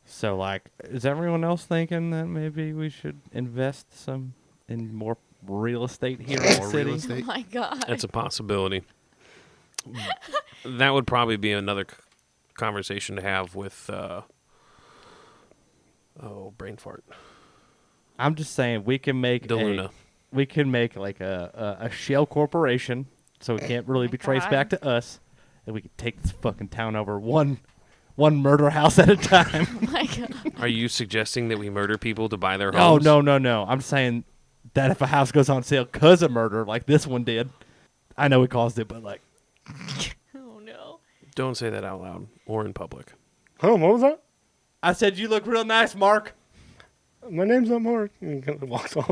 So, like, is everyone else thinking that maybe we should invest some in more real estate here in the More city? real Oh estate? my god. That's a possibility. That would probably be another conversation to have with, brain fart. I'm just saying we can make DeLuna. we can make like a shell corporation, so it can't really my be traced God. back to us, and we can take this fucking town over one murder house at a time. Oh my god. Are you suggesting that we murder people to buy their Oh homes? no! I'm saying that if a house goes on sale because of murder, like this one did, I know we caused it, but like, Oh no. Don't say that out loud or in public. Oh, what was that? I said you look real nice, Mark. My name's not Mark. And he kind of walks off.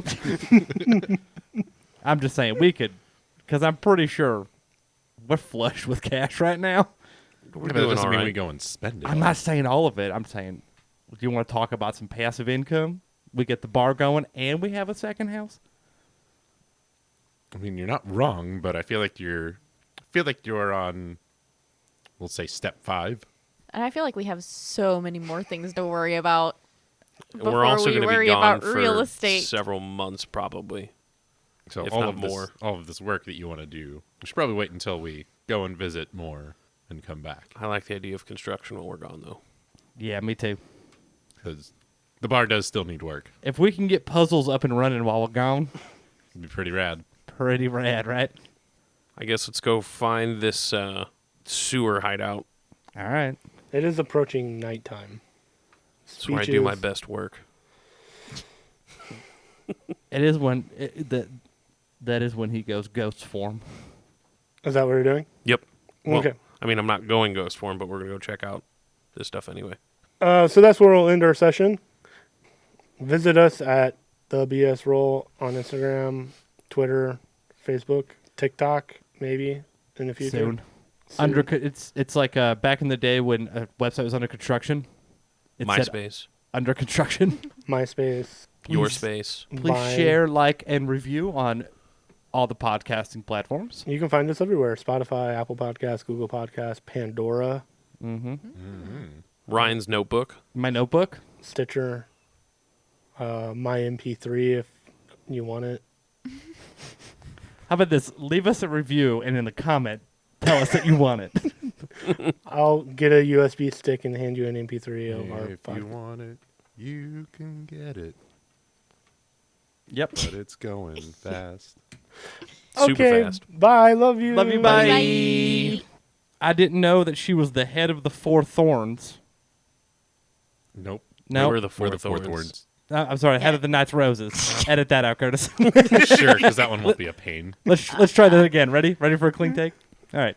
I'm just saying we could, because I'm pretty sure we're flush with cash right now. We're Yeah, but that doing doesn't all mean right. we go and spend it. I'm not saying all of it. I'm saying, do you want to talk about some passive income? We get the bar going, and we have a second house. I mean, you're not wrong, but I feel like you're on, we'll say, step 5. And I feel like we have so many more things to worry about before We're also we going to worry be gone about real for estate. several months, probably. So If all not of this, more. all of this work that you want to do, we should probably wait until we go and visit more and come back, I like the idea of construction while we're gone, though. Yeah, me too. because the bar does still need work. If we can get puzzles up and running while we're gone, It'd be pretty rad. pretty rad, right? I guess let's go find this sewer hideout. All right. It is approaching nighttime. That's where I do my Speeches- best work. It is when that is when he goes ghost form. Is that what we're doing? Yep. Well, Okay. I mean, I'm not going ghost form, but we're going to go check out this stuff anyway. So that's where we'll end our session. Visit us at the BS Roll on Instagram, Twitter, Facebook, TikTok, maybe in the future. Soon. It's like back in the day when a website was under construction. It said MySpace, under construction. MySpace. your Please- space. Please Vine. share, like, and review on all the podcasting platforms. You can find us everywhere: Spotify, Apple Podcasts, Google Podcasts, Pandora, Mm-hmm. Ryan's notebook. My notebook. Stitcher, my MP3 if you want it. How about this? Leave us a review and in the comment, tell us that you want it. I'll get a USB stick and hand you an MP3 of our If you podcast. want it, you can get it, Yep. but it's going fast. Super Okay, fast. bye. Love you. Love you. Bye. Bye. I didn't know that she was the head of the Four Thorns. Nope. No, We're the We're Four the Four Thorns. Thorns. I'm sorry, head of the Knight's Roses. Edit that out, Curtis. Sure, because that one won't be a pain. let's try that again. Ready? Ready for a clean take? All right.